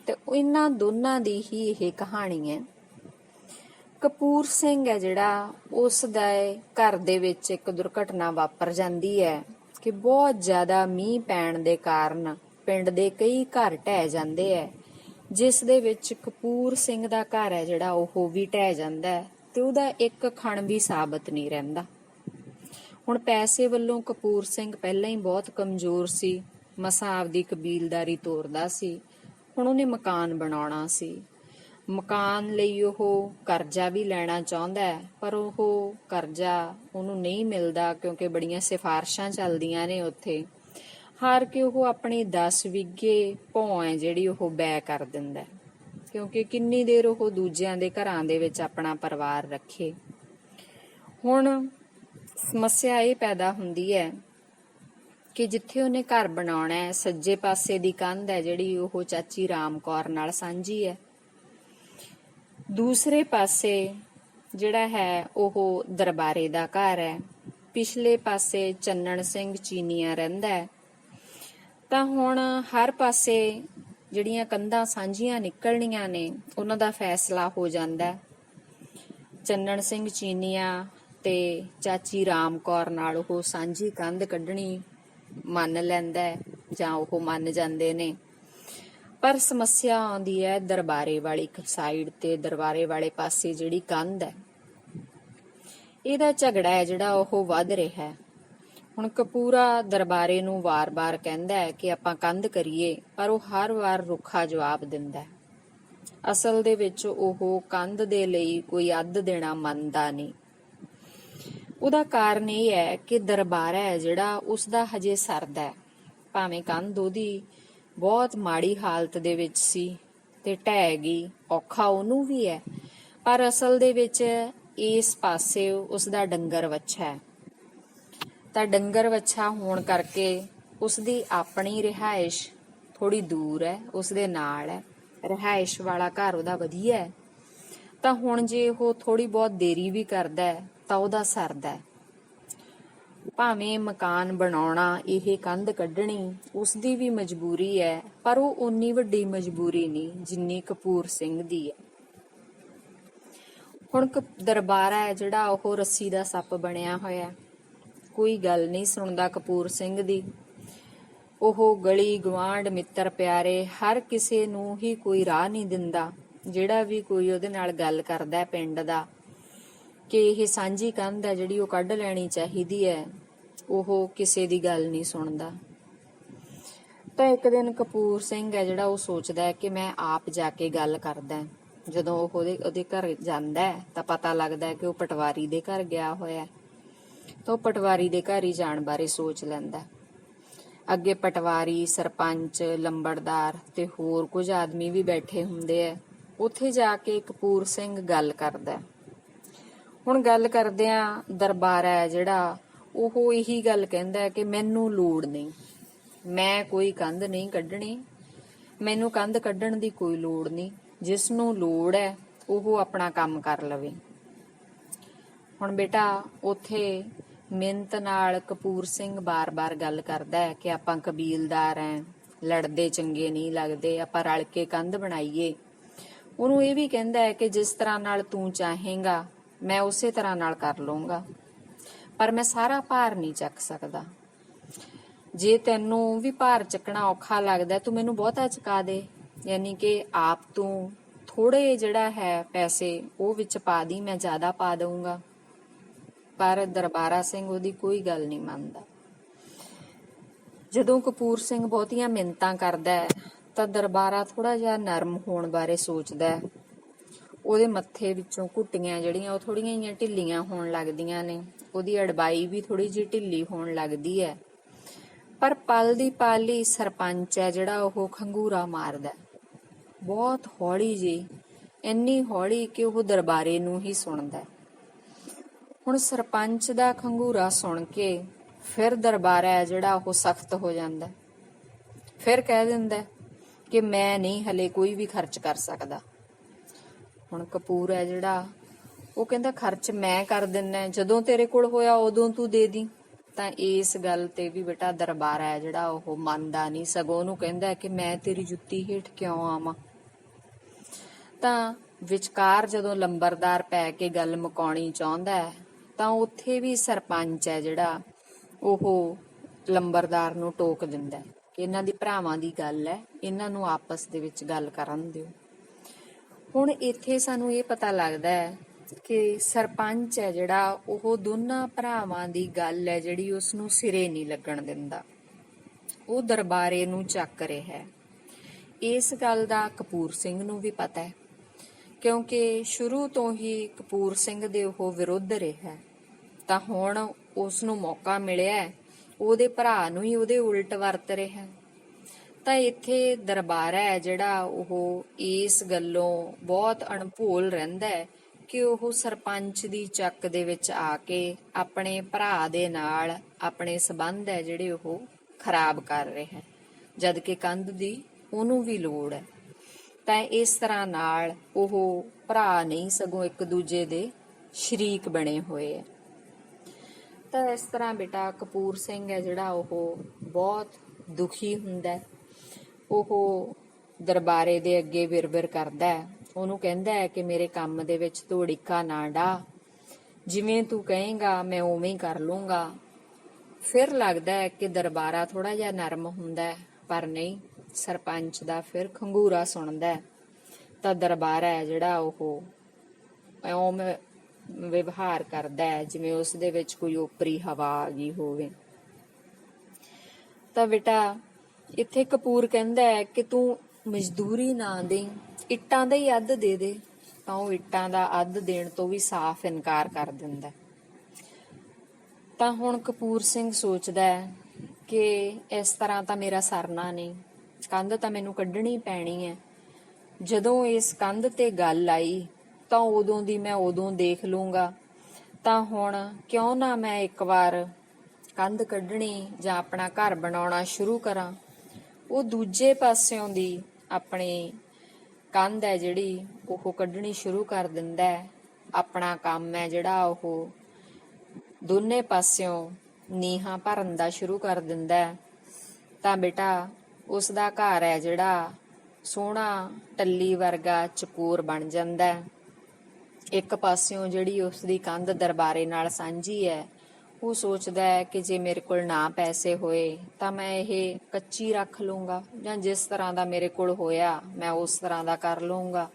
ਤੇ ਇਹਨਾਂ ਦੋਨਾਂ ਦੀ ਹੀ ਇਹ ਕਹਾਣੀ ਹੈ। ਕਪੂਰ ਸਿੰਘ ਹੈ ਜਿਹੜਾ, ਉਸ ਦਾ ਘਰ ਦੇ ਵਿੱਚ ਇੱਕ ਦੁਰਘਟਨਾ ਵਾਪਰ ਜਾਂਦੀ ਹੈ ਕਿ ਬਹੁਤ ਜ਼ਿਆਦਾ ਮੀਂਹ ਪੈਣ ਦੇ ਕਾਰਨ ਪਿੰਡ ਦੇ ਕਈ ਘਰ ਢਹਿ ਜਾਂਦੇ ਹੈ, ਜਿਸ ਦੇ ਵਿੱਚ ਕਪੂਰ ਸਿੰਘ ਦਾ ਘਰ ਹੈ ਜਿਹੜਾ ਉਹ ਵੀ ਢਹਿ ਜਾਂਦਾ ਹੈ ਤੇ ਉਹਦਾ ਇੱਕ ਖਣ ਵੀ ਸਾਬਤ ਨਹੀਂ ਰਹਿੰਦਾ। ਹੁਣ ਪੈਸੇ ਵੱਲੋਂ ਕਪੂਰ ਸਿੰਘ ਪਹਿਲਾਂ ਹੀ ਬਹੁਤ ਕਮਜ਼ੋਰ ਸੀ, ਮਸਾਂ ਆਪਦੀ ਕਬੀਲਦਾਰੀ ਤੋਰਦਾ ਸੀ। ਹੁਣ ਉਹਨੇ ਮਕਾਨ ਬਣਾਉਣਾ ਸੀ। ਮਕਾਨ ਲਈ ਉਹ ਕਰਜ਼ਾ ਵੀ ਲੈਣਾ ਚਾਹੁੰਦਾ ਹੈ ਪਰ ਉਹ ਕਰਜ਼ਾ ਉਹਨੂੰ ਨਹੀਂ ਮਿਲਦਾ ਕਿਉਂਕਿ ਬੜੀਆਂ ਸਿਫਾਰਸ਼ਾਂ ਚੱਲਦੀਆਂ ਨੇ ਉੱਥੇ ਹਾਰ ਕੇ ਉਹ ਆਪਣੀ 10 ਵਿਗੇ ਭੌਂ ਹੈ ਜਿਹੜੀ ਉਹ ਬੈ ਕਰ ਦਿੰਦਾ ਹੈ, ਕਿਉਂਕਿ ਕਿੰਨੀ ਦੇਰ ਉਹ ਦੂਜਿਆਂ ਦੇ ਘਰਾਂ ਦੇ ਵਿੱਚ ਆਪਣਾ ਪਰਿਵਾਰ ਰੱਖੇ। ਹੁਣ ਸਮੱਸਿਆ ਇਹ ਪੈਦਾ ਹੁੰਦੀ ਹੈ ਕਿ ਜਿੱਥੇ ਉਹਨੇ ਘਰ ਬਣਾਉਣਾ ਹੈ, ਸੱਜੇ ਪਾਸੇ ਦੀ ਕੰਧ ਹੈ ਜਿਹੜੀ ਉਹ ਚਾਚੀ ਰਾਮ ਕੌਰ ਨਾਲ ਸਾਂਝੀ ਹੈ, ਦੂਸਰੇ ਪਾਸੇ ਜਿਹੜਾ ਹੈ ਉਹ ਦਰਬਾਰੇ ਦਾ ਘਰ ਹੈ, ਪਿਛਲੇ ਪਾਸੇ ਚੰਨਣ ਸਿੰਘ ਚੀਨੀਆਂ ਰਹਿੰਦਾ ਹੈ। ਤਾਂ ਹੁਣ ਹਰ ਪਾਸੇ ਜਿਹੜੀਆਂ ਕੰਧਾਂ ਸਾਂਝੀਆਂ ਨਿਕਲਣੀਆਂ ਨੇ ਉਹਨਾਂ ਦਾ ਫੈਸਲਾ ਹੋ ਜਾਂਦਾ ਹੈ। ਚੰਨਣ ਸਿੰਘ ਚੀਨੀਆਂ ਤੇ ਚਾਚੀ ਰਾਮ ਕੌਰ ਨਾਲ ਉਹ ਸਾਂਝੀ ਕੰਧ ਕੱਢਣੀ ਮੰਨ ਲੈਂਦਾ ਹੈ ਜਾਂ ਉਹ ਮੰਨ ਜਾਂਦੇ ਨੇ। ਪਰ ਸਮੱਸਿਆ ਆਉਂਦੀ ਹੈ ਦਰਬਾਰੇ ਵਾਲੀ ਸਾਈਡ ਤੇ, ਦਰਬਾਰੇ ਵਾਲੇ ਪਾਸੇ ਜਿਹੜੀ ਕੰਧ ਹੈ ਇਹਦਾ ਝਗੜਾ ਹੈ ਜਿਹੜਾ ਉਹ ਵੱਧ ਰਿਹਾ ਹੈ। ਹੁਣ ਕਪੂਰਾ ਦਰਬਾਰੇ ਨੂੰ ਵਾਰ-ਵਾਰ ਕਹਿੰਦਾ ਹੈ ਕਿ ਆਪਾਂ ਕੰਧ ਕਰੀਏ, ਪਰ ਉਹ ਹਰ ਵਾਰ ਰੁੱਖਾ ਜਵਾਬ ਦਿੰਦਾ ਹੈ। ਅਸਲ ਦੇ ਵਿੱਚ ਉਹ ਕੰਧ ਦੇ ਲਈ ਕੋਈ ਅੱਧ ਦੇਣਾ ਮੰਨਦਾ ਨਹੀਂ। ਉਹਦਾ ਕਾਰਨ ਇਹ ਹੈ ਕਿ ਦਰਬਾਰਾ ਹੈ ਜਿਹੜਾ ਉਸਦਾ ਹਜੇ ਸਰਦਾ ਹੈ, ਭਾਵੇਂ ਕੰਧ ਉਹਦੀ ਬਹੁਤ ਮਾੜੀ ਹਾਲਤ ਦੇ ਵਿੱਚ ਸੀ ਤੇ ਢਹਿ ਗਈ, ਔਖਾ ਉਹਨੂੰ ਵੀ ਹੈ, ਪਰ ਅਸਲ ਦੇ ਵਿੱਚ ਇਸ ਪਾਸੇ ਉਸਦਾ ਡੰਗਰ ਵੱਛਾ ਹੈ। ਤਾਂ ਡੰਗਰ ਵੱਛਾ ਹੋਣ ਕਰਕੇ ਉਸਦੀ ਆਪਣੀ ਰਿਹਾਇਸ਼ ਥੋੜੀ ਦੂਰ ਹੈ, ਉਸਦੇ ਨਾਲ ਹੈ, ਰਿਹਾਇਸ਼ ਵਾਲਾ ਘਰ ਉਹਦਾ ਵਧੀਆ ਹੈ। ਤਾਂ ਹੁਣ ਜੇ ਉਹ ਥੋੜੀ ਬਹੁਤ ਦੇਰੀ ਵੀ ਕਰਦਾ ਹੈ ਤਾਂ ਉਹਦਾ ਸਰਦਾ ਹੈ। ਭਾਵੇਂ ਮਕਾਨ ਬਣਾਉਣਾ, ਇਹ ਕੰਧ ਕੱਢਣੀ ਉਸਦੀ ਵੀ ਮਜਬੂਰੀ ਹੈ, ਪਰ ਉਹ ਉਨੀ ਵੱਡੀ ਮਜਬੂਰੀ ਨਹੀਂ ਜਿੰਨੀ ਕਪੂਰ ਸਿੰਘ ਦੀ ਹੈ। ਹੁਣ ਦਰਬਾਰਾ ਹੈ ਜਿਹੜਾ ਉਹ ਰੱਸੀ ਦਾ ਸੱਪ ਬਣਿਆ ਹੋਇਆ, ਕੋਈ ਗੱਲ ਨਹੀਂ ਸੁਣਦਾ ਕਪੂਰ ਸਿੰਘ ਦੀ। ਉਹ ਗਲੀ ਗੁਆਂਢ ਮਿੱਤਰ ਪਿਆਰੇ ਹਰ ਕਿਸੇ ਨੂੰ ਹੀ ਕੋਈ ਰਾਹ ਨਹੀਂ ਦਿੰਦਾ। ਜਿਹੜਾ ਵੀ ਕੋਈ ਉਹਦੇ ਨਾਲ ਗੱਲ ਕਰਦਾ ਪਿੰਡ ਦਾ ਕਿ ਇਹ ਸਾਂਝੀ ਕੰਧ ਹੈ ਜਿਹੜੀ ਉਹ ਕੱਢ ਲੈਣੀ ਚਾਹੀਦੀ ਹੈ, ਉਹ ਕਿਸੇ ਦੀ ਗੱਲ ਨਹੀਂ ਸੁਣਦਾ। ਤਾਂ ਇੱਕ ਦਿਨ ਕਪੂਰ ਸਿੰਘ ਹੈ ਜਿਹੜਾ ਉਹ ਸੋਚਦਾ ਹੈ ਕਿ ਮੈਂ ਆਪ ਜਾ ਕੇ ਗੱਲ ਕਰਦਾ। ਜਦੋਂ ਉਹ ਉਹਦੇ ਘਰ ਜਾਂਦਾ ਤਾਂ ਪਤਾ ਲੱਗਦਾ ਹੈ ਕਿ ਉਹ ਪਟਵਾਰੀ ਦੇ ਘਰ ਗਿਆ ਹੋਇਆ। ਤਾਂ ਉਹ ਪਟਵਾਰੀ ਦੇ ਘਰ ਹੀ ਜਾਣ ਬਾਰੇ ਸੋਚ ਲੈਂਦਾ। ਅੱਗੇ ਪਟਵਾਰੀ, ਸਰਪੰਚ, ਲੰਬੜਦਾਰ ਤੇ ਹੋਰ ਕੁਝ ਆਦਮੀ ਵੀ ਬੈਠੇ ਹੁੰਦੇ ਆ। ਉੱਥੇ ਜਾ ਕੇ ਕਪੂਰ ਸਿੰਘ ਗੱਲ ਕਰਦਾ। ਹੁਣ ਗੱਲ ਕਰਦਿਆਂ ਦਰਬਾਰਾ ਹੈ ਜਿਹੜਾ ਉਹ ਇਹੀ ਗੱਲ ਕਹਿੰਦਾ ਕਿ ਮੈਨੂੰ ਲੋੜ ਨਹੀਂ, ਮੈਂ ਕੋਈ ਕੰਧ ਨਹੀਂ ਕੱਢਣੀ, ਮੈਨੂੰ ਕੰਧ ਕੱਢਣ ਦੀ ਕੋਈ ਲੋੜ ਨਹੀਂ, ਜਿਸ ਨੂੰ ਲੋੜ ਹੈ ਉਹ ਆਪਣਾ ਕੰਮ ਕਰ ਲਵੇ। ਹੁਣ ਬੇਟਾ ਉੱਥੇ ਮਿਹਨਤ ਨਾਲ ਕਪੂਰ ਸਿੰਘ ਬਾਰ-ਬਾਰ ਗੱਲ ਕਰਦਾ ਹੈ ਕਿ ਆਪਾਂ ਕਬੀਲਦਾਰ ਐ, ਲੜਦੇ ਚੰਗੇ ਨਹੀਂ ਲੱਗਦੇ, ਆਪਾਂ ਰਲ ਕੇ ਕੰਧ ਬਣਾਈਏ। ਉਹਨੂੰ ਇਹ ਵੀ ਕਹਿੰਦਾ ਹੈ ਕਿ ਜਿਸ ਤਰ੍ਹਾਂ ਨਾਲ ਤੂੰ ਚਾਹੇਂਗਾ ਮੈਂ ਉਸੇ ਤਰ੍ਹਾਂ ਨਾਲ ਕਰ ਲਵਾਂਗਾ, ਪਰ ਮੈਂ ਸਾਰਾ ਭਾਰ ਨਹੀਂ ਚੱਕ ਸਕਦਾ। ਜੇ ਤੈਨੂੰ ਵੀ ਭਾਰ ਚੱਕਣਾ ਔਖਾ ਲੱਗਦਾ ਤੂੰ ਮੈਨੂੰ ਬਹੁਤਾ ਚੁਕਾ ਦੇ, ਯਾਨੀ ਕਿ ਆਪ ਤੂੰ ਥੋੜੇ ਜਿਹੜਾ ਹੈ ਪੈਸੇ ਉਹ ਵਿੱਚ ਪਾ ਦੀ, ਮੈਂ ਜ਼ਿਆਦਾ ਪਾ ਦਊਂਗਾ। ਪਰ ਦਰਬਾਰਾ ਸਿੰਘ ਉਹਦੀ ਕੋਈ ਗੱਲ ਨਹੀਂ ਮੰਨਦਾ। ਜਦੋਂ ਕਪੂਰ ਸਿੰਘ ਬਹੁਤੀਆਂ ਮਿੰਨਤਾਂ ਕਰਦਾ ਹੈ ਤਾਂ ਦਰਬਾਰਾ ਥੋੜਾ ਜਿਹਾ ਨਰਮ ਹੋਣ ਬਾਰੇ ਸੋਚਦਾ ਹੈ। ਉਹਦੇ ਮੱਥੇ ਵਿੱਚੋਂ ਘੁੱਟੀਆਂ ਜਿਹੜੀਆਂ ਉਹ ਥੋੜੀਆਂ ਜਿਹੀਆਂ ਢਿੱਲੀਆਂ ਹੋਣ ਲੱਗਦੀਆਂ ਨੇ, ਉਹਦੀ ਅੜਬਾਈ ਵੀ ਥੋੜੀ ਜਿਹੀ ਢਿੱਲੀ ਹੋਣ ਲੱਗਦੀ ਹੈ। ਪਰ ਪਲ ਦੀ ਪਲ ਹੀ ਸਰਪੰਚ ਹੈ ਜਿਹੜਾ ਉਹ ਖੰਗੂਰਾ ਮਾਰਦਾ, ਬਹੁਤ ਹੌਲੀ ਜੀ, ਇੰਨੀ ਹੌਲੀ ਕਿ ਉਹ ਦਰਬਾਰੇ ਨੂੰ ਹੀ ਸੁਣਦਾ। ਹੁਣ ਸਰਪੰਚ ਦਾ ਖੰਗੂਰਾ ਸੁਣ ਕੇ ਫਿਰ ਦਰਬਾਰਾ ਹੈ ਜਿਹੜਾ ਉਹ ਸਖਤ ਹੋ ਜਾਂਦਾ, ਫਿਰ ਕਹਿ ਦਿੰਦਾ ਕਿ ਮੈਂ ਨਹੀਂ ਹਲੇ ਕੋਈ ਵੀ ਖਰਚ ਕਰ ਸਕਦਾ। ਹੁਣ ਕਪੂਰ ਹੈ ਜਿਹੜਾ ਉਹ ਕਹਿੰਦਾ ਖਰਚ ਮੈਂ ਕਰ ਦਿੰਨਾ, ਜਦੋਂ ਤੇਰੇ ਕੋਲ ਹੋਇਆ ਉਦੋਂ ਤੂੰ ਦੇ ਦੀ। ਤਾਂ ਇਸ ਗੱਲ ਤੇ ਵੀ ਬੇਟਾ ਦਰਬਾਰਾ ਹੈ ਜਿਹੜਾ ਉਹ ਮੰਨਦਾ ਨਹੀਂ, ਸਗੋਂ ਉਹਨੂੰ ਕਹਿੰਦਾ ਕਿ ਮੈਂ ਤੇਰੀ ਜੁੱਤੀ ਹੇਠ ਕਿਉਂ ਆਵਾਂ। ਤਾਂ ਵਿਚਕਾਰ ਜਦੋਂ ਲੰਬਰਦਾਰ ਪੈ ਕੇ ਗੱਲ ਮੁਕਾਉਣੀ ਚਾਹੁੰਦਾ ਹੈ ਤਾਂ ਉੱਥੇ ਵੀ ਸਰਪੰਚ ਹੈ ਜਿਹੜਾ ਉਹ ਲੰਬਰਦਾਰ ਨੂੰ ਟੋਕ ਦਿੰਦਾ ਕਿ ਇਹਨਾਂ ਦੀ ਭਰਾਵਾਂ ਦੀ ਗੱਲ ਹੈ, ਇਹਨਾਂ ਨੂੰ ਆਪਸ ਦੇ ਵਿੱਚ ਗੱਲ ਕਰਨ ਦਿਓ। ਹੁਣ ਇੱਥੇ ਸਾਨੂੰ ਇਹ ਪਤਾ ਲੱਗਦਾ ਹੈ ਕਿ ਸਰਪੰਚ ਹੈ ਜਿਹੜਾ ਉਹ ਦੋਨਾਂ ਭਰਾਵਾਂ ਦੀ ਗੱਲ ਹੈ ਜਿਹੜੀ ਉਸਨੂੰ ਸਿਰੇ ਨਹੀਂ ਲੱਗਣ ਦਿੰਦਾ, ਉਹ ਦਰਬਾਰੇ ਨੂੰ ਚੱਕ ਰਿਹਾ ਹੈ। ਇਸ ਗੱਲ ਦਾ ਕਪੂਰ ਸਿੰਘ ਨੂੰ ਵੀ ਪਤਾ ਹੈ, ਕਿਉਂਕਿ ਸ਼ੁਰੂ ਤੋਂ ਹੀ ਕਪੂਰ ਸਿੰਘ ਦੇ ਉਹ ਵਿਰੁੱਧ ਰਿਹਾ। ਤਾਂ ਹੁਣ ਉਸ ਨੂੰ ਮੌਕਾ ਮਿਲਿਆ, ਉਹਦੇ ਭਰਾ ਨੂੰ ਹੀ ਉਹਦੇ ਉਲਟ ਵਰਤ ਰਿਹਾ। ਤਾਂ ਇੱਥੇ ਦਰਬਾਰਾ ਹੈ ਜਿਹੜਾ ਉਹ ਇਸ ਗੱਲੋਂ ਬਹੁਤ ਅਣਭੋਲ ਰਹਿੰਦਾ ਹੈ ਕਿ ਉਹ ਸਰਪੰਚ ਦੀ ਚੱਕ ਦੇ ਵਿੱਚ ਆ ਕੇ ਆਪਣੇ ਭਰਾ ਦੇ ਨਾਲ ਆਪਣੇ ਸਬੰਧ ਹੈ ਜਿਹੜੇ ਉਹ ਖਰਾਬ ਕਰ ਰਿਹਾ ਹੈ, ਜਦ ਕਿ ਕੰਧ ਦੀ ਉਹਨੂੰ ਵੀ ਲੋੜ ਹੈ। ਤਾਂ ਇਸ ਤਰ੍ਹਾਂ ਨਾਲ ਉਹ ਭਰਾ ਨਹੀਂ ਸਗੋਂ ਇੱਕ ਦੂਜੇ ਦੇ ਸ਼ਰੀਕ ਬਣੇ ਹੋਏ ਹੈ। ਤਾਂ ਇਸ ਤਰ੍ਹਾਂ ਬੇਟਾ ਕਪੂਰ ਸਿੰਘ ਹੈ ਜਿਹੜਾ ਉਹ ਬਹੁਤ ਦੁਖੀ ਹੁੰਦਾ ਹੈ। ਉਹ ਦਰਬਾਰੇ ਦੇ ਅੱਗੇ ਵਿਰਵਿਰ ਕਰਦਾ ਹੈ, ਉਹਨੂੰ ਕਹਿੰਦਾ ਹੈ ਕਿ ਮੇਰੇ ਕੰਮ ਦੇ ਵਿੱਚ ਤੂੰ ਅੜਿੱਕਾ ਨਾ ਡਾ, ਜਿਵੇਂ ਤੂੰ ਕਹੇਂਗਾ ਮੈਂ ਉਵੇਂ ਹੀ ਕਰ ਲੂੰਗਾ। ਫਿਰ ਲੱਗਦਾ ਹੈ ਕਿ ਦਰਬਾਰਾ ਥੋੜਾ ਜਿਹਾ ਨਰਮ ਹੁੰਦਾ ਹੈ, ਪਰ ਨਹੀਂ, ਸਰਪੰਚ ਦਾ ਫਿਰ ਖੰਗੂਰਾ ਸੁਣਦਾ ਹੈ। ਤਾਂ ਦਰਬਾਰਾ ਹੈ ਜਿਹੜਾ ਉਹ ਇਉਂ ਵਿਵਹਾਰ ਕਰਦਾ ਹੈ ਜਿਵੇਂ ਉਸ ਦੇ ਵਿੱਚ ਕੋਈ ਓਪਰੀ ਹਵਾ ਆ ਗਈ ਹੋਵੇ। ਤਾਂ ਬੇਟਾ ਇੱਥੇ ਕਪੂਰ ਕਹਿੰਦਾ ਹੈ ਕਿ ਤੂੰ ਮਜ਼ਦੂਰੀ ਨਾ ਦੇ, ਇੱਟਾਂ ਦਾ ਹੀ ਅੱਧ ਦੇ ਦੇ। ਤਾਂ ਉਹ ਇੱਟਾਂ ਦਾ ਅੱਧ ਦੇਣ ਤੋਂ ਵੀ ਸਾਫ਼ ਇਨਕਾਰ ਕਰ ਦਿੰਦਾ। ਤਾਂ ਹੁਣ ਕਪੂਰ ਸਿੰਘ ਸੋਚਦਾ ਹੈ ਕਿ ਇਸ ਤਰ੍ਹਾਂ ਤਾਂ ਮੇਰਾ ਸਰਨਾ ਨਹੀਂ, ਕੰਧ ਤਾਂ ਮੈਨੂੰ ਕੱਢਣੀ ਪੈਣੀ ਹੈ। ਜਦੋਂ ਇਸ ਕੰਧ ਤੇ ਗੱਲ ਆਈ ਤਾਂ ਉਦੋਂ ਦੀ ਮੈਂ ਉਦੋਂ ਦੇਖ ਲੂੰਗਾ। ਤਾਂ ਹੁਣ ਕਿਉਂ ਨਾ ਮੈਂ ਇੱਕ ਵਾਰ ਕੰਧ ਕੱਢਣੀ ਜਾਂ ਆਪਣਾ ਘਰ ਬਣਾਉਣਾ ਸ਼ੁਰੂ ਕਰਾਂ। ਉਹ ਦੂਜੇ ਪਾਸਿਓਂ ਦੀ ਆਪਣੀ ਕੰਧ ਹੈ ਜਿਹੜੀ ਉਹ ਕੱਢਣੀ ਸ਼ੁਰੂ ਕਰ ਦਿੰਦਾ ਹੈ। ਆਪਣਾ ਕੰਮ ਹੈ ਜਿਹੜਾ ਉਹ ਦੋਨੇ ਪਾਸਿਓਂ ਨੀਹਾਂ ਭਰਨ ਦਾ ਸ਼ੁਰੂ ਕਰ ਦਿੰਦਾ ਹੈ। ਤਾਂ ਬੇਟਾ ਉਸ ਦਾ ਘਰ ਹੈ ਜਿਹੜਾ ਸੋਹਣਾ ਟੱਲੀ ਵਰਗਾ ਚਕੋਰ ਬਣ ਜਾਂਦਾ ਹੈ। ਇੱਕ ਪਾਸਿਓਂ ਜਿਹੜੀ ਉਸ ਦੀ ਕੰਧ ਦਰਬਾਰੇ ਨਾਲ ਸਾਂਝੀ ਹੈ, ਉਹ ਸੋਚਦਾ ਹੈ ਕਿ ਜੇ ਮੇਰੇ ਕੋਲ ਨਾ ਪੈਸੇ ਹੋਏ ਤਾਂ ਮੈਂ ਇਹ ਕੱਚੀ ਰੱਖ ਲੂੰਗਾ, ਜਾਂ ਜਿਸ ਤਰ੍ਹਾਂ ਦਾ ਮੇਰੇ ਕੋਲ ਹੋਇਆ ਮੈਂ ਉਸ ਤਰ੍ਹਾਂ ਦਾ ਕਰ ਲੂੰਗਾ।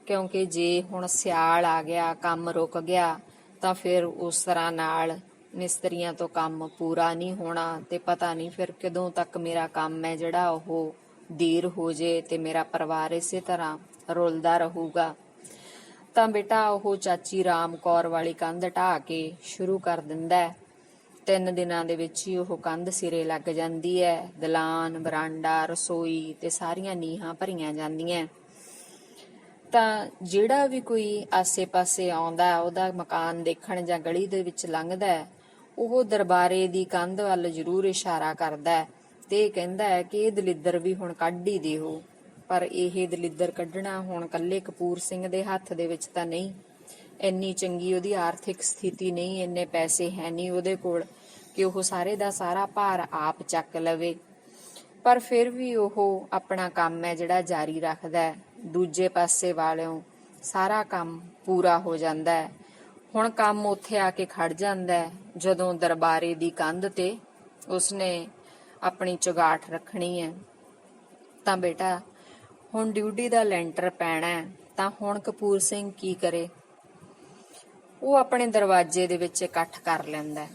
ਕਿਉਂਕਿ ਜੇ ਹੁਣ ਸਿਆਲ ਆ ਗਿਆ, ਕੰਮ ਰੁਕ ਗਿਆ, ਤਾਂ ਫਿਰ ਉਸ ਤਰ੍ਹਾਂ ਨਾਲ ਮਿਸਤਰੀਆਂ ਤੋਂ ਕੰਮ ਪੂਰਾ ਨਹੀਂ ਹੋਣਾ ਤੇ ਪਤਾ ਨਹੀਂ ਫਿਰ ਕਦੋਂ ਤੱਕ ਮੇਰਾ ਕੰਮ ਹੈ ਜਿਹੜਾ ਉਹ ਦੇਰ ਹੋ ਜੇ ਤੇ ਮੇਰਾ ਪਰਿਵਾਰ ਇਸੇ ਤਰ੍ਹਾਂ ਰੁਲਦਾ ਰਹੂਗਾ। ਤਾਂ ਬੇਟਾ ਉਹ ਚਾਚੀ ਰਾਮ ਕੌਰ ਵਾਲੀ ਕੰਧ ਢਾਹ ਕੇ ਸ਼ੁਰੂ ਕਰ ਦਿੰਦਾ ਹੈ। 3 ਦਿਨਾਂ ਦੇ ਵਿੱਚ ਹੀ ਉਹ ਕੰਧ ਸਿਰੇ ਲੱਗ ਜਾਂਦੀ ਹੈ। ਦਲਾਨ, ਬਰਾਂਡਾ, ਰਸੋਈ ਤੇ ਸਾਰੀਆਂ ਨੀਹਾਂ ਭਰੀਆਂ ਜਾਂਦੀਆਂ। ਤਾਂ ਜਿਹੜਾ ਵੀ ਕੋਈ ਆਸੇ-ਪਾਸੇ ਆਉਂਦਾ, ਉਹਦਾ ਮਕਾਨ ਦੇਖਣ ਜਾਂ ਗਲੀ ਦੇ ਵਿੱਚ ਲੰਘਦਾ, ਉਹ ਦਰਬਾਰੇ ਦੀ ਕੰਧ ਵੱਲ ਜ਼ਰੂਰ ਇਸ਼ਾਰਾ ਕਰਦਾ ਤੇ ਕਹਿੰਦਾ ਹੈ ਕਿ ਇਹ ਦਲਿੱਦਰ ਵੀ ਹੁਣ ਕੱਢ ਹੀ ਦਿਓ। ਪਰ ਇਹ ਦਲਿੱਦਰ ਕੱਢਣਾ ਹੁਣ ਕੱਲੇ ਕਪੂਰ ਸਿੰਘ ਦੇ ਹੱਥ ਦੇ ਵਿੱਚ ਤਾਂ ਨਹੀਂ। ਇੰਨੀ ਚੰਗੀ ਉਹਦੀ ਆਰਥਿਕ ਸਥਿਤੀ ਨਹੀਂ, ਇੰਨੇ ਪੈਸੇ ਹੈ ਨਹੀਂ ਉਹਦੇ ਕੋਲ ਕਿ ਉਹ ਸਾਰੇ ਦਾ ਸਾਰਾ ਭਾਰ ਆਪ ਚੱਕ ਲਵੇ। ਪਰ ਫਿਰ ਵੀ ਉਹ ਆਪਣਾ ਕੰਮ ਹੈ ਜਿਹੜਾ ਜਾਰੀ ਰੱਖਦਾ। ਦੂਜੇ ਪਾਸੇ ਵਾਲਿਓਂ ਸਾਰਾ ਕੰਮ ਪੂਰਾ ਹੋ ਜਾਂਦਾ ਹੈ। ਹੁਣ ਕੰਮ ਉੱਥੇ ਆ ਕੇ ਖੜ ਜਾਂਦਾ ਜਦੋਂ ਦਰਬਾਰੇ ਦੀ ਕੰਧ ਤੇ ਉਸਨੇ ਆਪਣੀ ਚੁਗਾਠ ਰੱਖਣੀ ਹੈ। ਤਾਂ ਬੇਟਾ ਹੁਣ ਡਿਊਟੀ ਦਾ ਲੈਂਟਰ ਪੈਣਾ ਹੈ। ਤਾਂ ਹੁਣ ਕਪੂਰ ਸਿੰਘ ਕੀ ਕਰੇ? ਉਹ ਆਪਣੇ ਦਰਵਾਜ਼ੇ ਦੇ ਵਿੱਚ ਇਕੱਠ ਕਰ ਲੈਂਦਾ,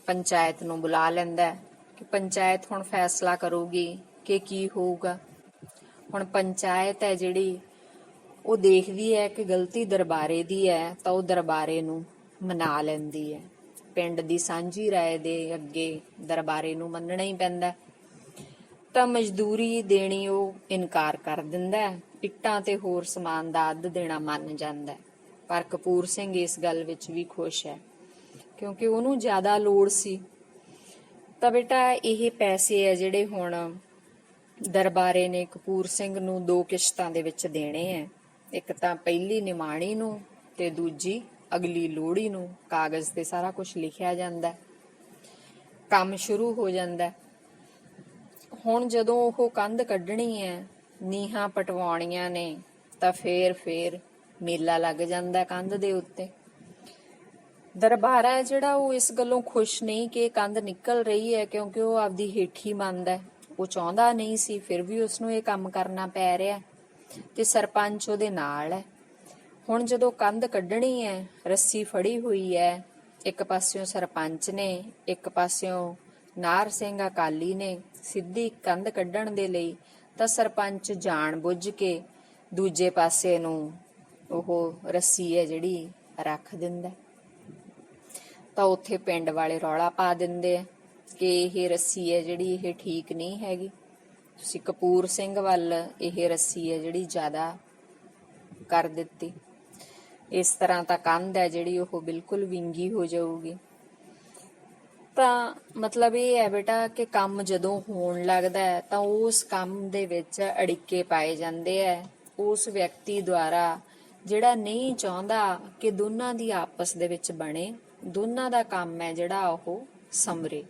ਪੰਚਾਇਤ ਨੂੰ ਬੁਲਾ ਲੈਂਦਾ ਕਿ ਪੰਚਾਇਤ ਹੁਣ ਫੈਸਲਾ ਕਰੂਗੀ ਕਿ ਕੀ ਹੋਊਗਾ। ਹੁਣ ਪੰਚਾਇਤ ਹੈ ਜਿਹੜੀ ਉਹ ਦੇਖਦੀ ਹੈ ਕਿ ਗਲਤੀ ਦਰਬਾਰੇ ਦੀ ਹੈ, ਤਾਂ ਉਹ ਦਰਬਾਰੇ ਨੂੰ ਮਨਾ ਲੈਂਦੀ ਹੈ। ਪਿੰਡ ਦੀ ਸਾਂਝੀ ਰਾਏ ਦੇ ਅੱਗੇ ਦਰਬਾਰੇ ਨੂੰ ਮੰਨਣਾ ਹੀ ਪੈਂਦਾ। ਤਾਂ ਮਜ਼ਦੂਰੀ ਦੇਣੀ ਉਹ ਇਨਕਾਰ ਕਰ ਦਿੰਦਾ, ਇੱਟਾਂ ਤੇ ਹੋਰ ਸਮਾਨ ਦਾ ਅੱਧ ਦੇਣਾ ਮੰਨ ਜਾਂਦਾ। ਪਰ ਕਪੂਰ ਸਿੰਘ ਇਸ ਗੱਲ ਵਿੱਚ ਵੀ ਖੁਸ਼ ਹੈ ਕਿਉਂਕਿ ਉਹਨੂੰ ਜ਼ਿਆਦਾ ਲੋੜ ਸੀ। ਤਾਂ ਬੇਟਾ ਇਹ ਪੈਸੇ ਹੈ ਜਿਹੜੇ ਹੁਣ ਦਰਬਾਰੇ ਨੇ ਕਪੂਰ ਸਿੰਘ ਨੂੰ 2 ਕਿਸ਼ਤਾਂ ਦੇ ਵਿੱਚ ਦੇਣੇ ਹੈ। ਇੱਕ ਤਾਂ ਪਹਿਲੀ ਨਿਮਾਣੀ ਨੂੰ ਤੇ ਦੂਜੀ ਅਗਲੀ ਲੋਹੜੀ ਨੂੰ। ਕਾਗਜ਼ ਤੇ ਸਾਰਾ ਕੁਝ ਲਿਖਿਆ ਜਾਂਦਾ, ਕੰਮ ਸ਼ੁਰੂ ਹੋ ਜਾਂਦਾ। ਹੁਣ ਜਦੋਂ ਉਹ ਕੰਧ ਕੱਢਣੀ ਹੈ, ਨੀਹਾਂ ਪਟਵਾਉਣੀਆਂ ਨੇ, ਤਾਂ ਫੇਰ ਮੇਲਾ ਲੱਗ ਜਾਂਦਾ ਕੰਧ ਦੇ ਉੱਤੇ। ਦਰਬਾਰਾ ਜਿਹੜਾ ਉਹ ਇਸ ਗੱਲੋਂ ਖੁਸ਼ ਨਹੀਂ ਕਿ ਕੰਧ ਨਿਕਲ ਰਹੀ ਹੈ, ਕਿਉਂਕਿ ਉਹ ਆਪਦੀ ਹੇਠੀ ਮੰਨਦਾ। ਉਹ ਚਾਹੁੰਦਾ ਨਹੀਂ ਸੀ, ਫਿਰ ਵੀ ਉਸਨੂੰ ਇਹ ਕੰਮ ਕਰਨਾ ਪੈ ਰਿਹਾ ਤੇ ਸਰਪੰਚ ਉਹਦੇ ਨਾਲ ਹੈ। ਹੁਣ ਜਦੋਂ ਕੰਧ ਕੱਢਣੀ ਹੈ, ਰੱਸੀ ਫੜੀ ਹੋਈ ਹੈ, ਇੱਕ ਪਾਸਿਓਂ ਸਰਪੰਚ ਨੇ, ਇੱਕ ਪਾਸਿਓਂ ਨਾਰ ਸਿੰਘ ਅਕਾਲੀ ਨੇ ਸਿੱਧੀ ਕੰਧ ਕੱਢਣ ਦੇ ਲਈ। ਤਾਂ ਸਰਪੰਚ ਜਾਣ ਬੁੱਝ ਕੇ ਦੂਜੇ ਪਾਸੇ ਨੂੰ ਉਹ ਰੱਸੀ ਹੈ ਜਿਹੜੀ ਰੱਖ ਦਿੰਦਾ। ਤਾਂ ਉੱਥੇ ਪਿੰਡ ਵਾਲੇ ਰੌਲਾ ਪਾ ਦਿੰਦੇ ਆ ਕਿ ਇਹ ਰੱਸੀ ਹੈ ਜਿਹੜੀ ਇਹ ਠੀਕ ਨਹੀਂ ਹੈਗੀ, ਤੁਸੀਂ ਕਪੂਰ ਸਿੰਘ ਵੱਲ ਇਹ ਰੱਸੀ ਹੈ ਜਿਹੜੀ ਜ਼ਿਆਦਾ ਕਰ ਦਿੱਤੀ। ਇਸ ਤਰ੍ਹਾਂ ਤਾਂ ਕੰਧ ਹੈ ਜਿਹੜੀ ਉਹ ਬਿਲਕੁਲ ਵਿੰਗੀ ਹੋ ਜਾਊਗੀ। ਤਾਂ ਮਤਲਬ ਇਹ ਹੈ ਬੇਟਾ ਕਿ ਕੰਮ ਜਦੋਂ ਹੋਣ ਲੱਗਦਾ ਹੈ ਤਾਂ ਉਸ ਕੰਮ ਦੇ ਵਿੱਚ ਅੜਿੱਕੇ ਪਾਏ ਜਾਂਦੇ ਹੈ ਉਸ ਵਿਅਕਤੀ ਦੁਆਰਾ ਜਿਹੜਾ ਨਹੀਂ ਚਾਹੁੰਦਾ ਕਿ ਦੋਨਾਂ ਦੀ ਆਪਸ ਦੇ ਵਿੱਚ ਬਣੇ, ਦੋਨਾਂ ਦਾ ਕੰਮ ਹੈ ਜਿਹੜਾ ਉਹ ਸੰਵਰੇ।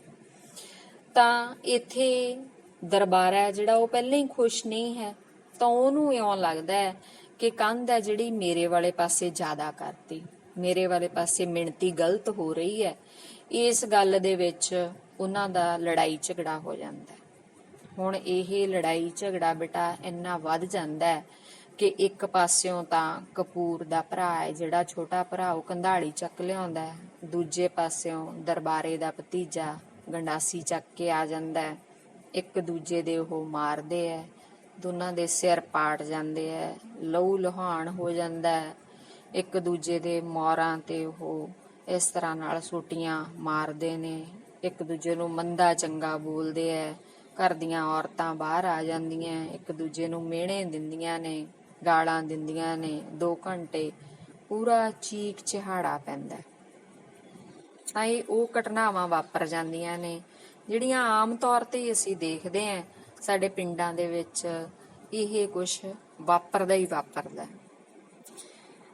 ਤਾਂ ਇੱਥੇ ਦਰਬਾਰਾ ਹੈ ਜਿਹੜਾ ਉਹ ਪਹਿਲਾਂ ਹੀ ਖੁਸ਼ ਨਹੀਂ ਹੈ, ਤਾਂ ਉਹਨੂੰ ਇਉਂ ਲੱਗਦਾ ਹੈ ਕਿ ਕੰਧ ਹੈ ਜਿਹੜੀ ਮੇਰੇ ਵਾਲੇ ਪਾਸੇ ਜ਼ਿਆਦਾ ਕਰਤੀ, ਮੇਰੇ ਵਾਲੇ ਪਾਸੇ ਮਿਣਤੀ ਗਲਤ ਹੋ ਰਹੀ ਹੈ। ਇਸ ਗੱਲ ਦੇ ਵਿੱਚ ਉਹਨਾਂ ਦਾ ਲੜਾਈ ਝਗੜਾ ਹੋ ਜਾਂਦਾ ਹੈ। ਹੁਣ ਇਹ ਲੜਾਈ ਝਗੜਾ ਬੇਟਾ ਇੰਨਾ ਵੱਧ ਜਾਂਦਾ ਹੈ ਕਿ ਇੱਕ ਪਾਸਿਓਂ ਤਾਂ ਕਪੂਰ ਦਾ ਭਰਾ ਹੈ ਜਿਹੜਾ ਛੋਟਾ ਭਰਾ ਉਹ ਕੰਧਾੜੀ ਚੱਕ ਲਿਆਉਂਦਾ ਹੈ, ਦੂਜੇ ਪਾਸਿਓਂ ਦਰਬਾਰੇ ਦਾ ਭਤੀਜਾ ਗੰਡਾਸੀ ਚੱਕ ਕੇ ਆ ਜਾਂਦਾ ਹੈ। ਇੱਕ ਦੂਜੇ ਦੇ ਉਹ ਮਾਰਦੇ ਹੈ, ਦੋਨਾਂ ਦੇ ਸਿਰ ਪਾੜ ਜਾਂਦੇ ਹੈ, ਲਹੂ ਲੁਹਾਨ ਹੋ ਜਾਂਦਾ ਹੈ। ਇੱਕ ਦੂਜੇ ਦੇ ਮੋਰਾਂ ਤੇ ਉਹ ਇਸ ਤਰ੍ਹਾਂ ਨਾਲ ਸੋਟੀਆਂ ਮਾਰਦੇ ਨੇ, ਇੱਕ ਦੂਜੇ ਨੂੰ ਮੰਦਾ ਚੰਗਾ ਬੋਲਦੇ ਹੈ। ਘਰ ਦੀਆਂ ਔਰਤਾਂ ਬਾਹਰ ਆ ਜਾਂਦੀਆਂ, ਇੱਕ ਦੂਜੇ ਨੂੰ ਮਿਹਣੇ ਦਿੰਦੀਆਂ ਨੇ, ਗਾਲਾਂ ਦਿੰਦੀਆਂ ਨੇ। 2 ਘੰਟੇ ਪੂਰਾ ਚੀਕ ਚਿਹਾੜਾ ਪੈਂਦਾ। ਤਾਂ ਇਹ ਉਹ ਘਟਨਾਵਾਂ ਵਾਪਰ ਜਾਂਦੀਆਂ ਨੇ ਜਿਹੜੀਆਂ ਆਮ ਤੌਰ ਤੇ ਅਸੀਂ ਦੇਖਦੇ ਹਾਂ ਸਾਡੇ ਪਿੰਡਾਂ ਦੇ ਵਿੱਚ ਇਹ ਕੁਛ ਵਾਪਰਦਾ ਹੀ ਵਾਪਰਦਾ।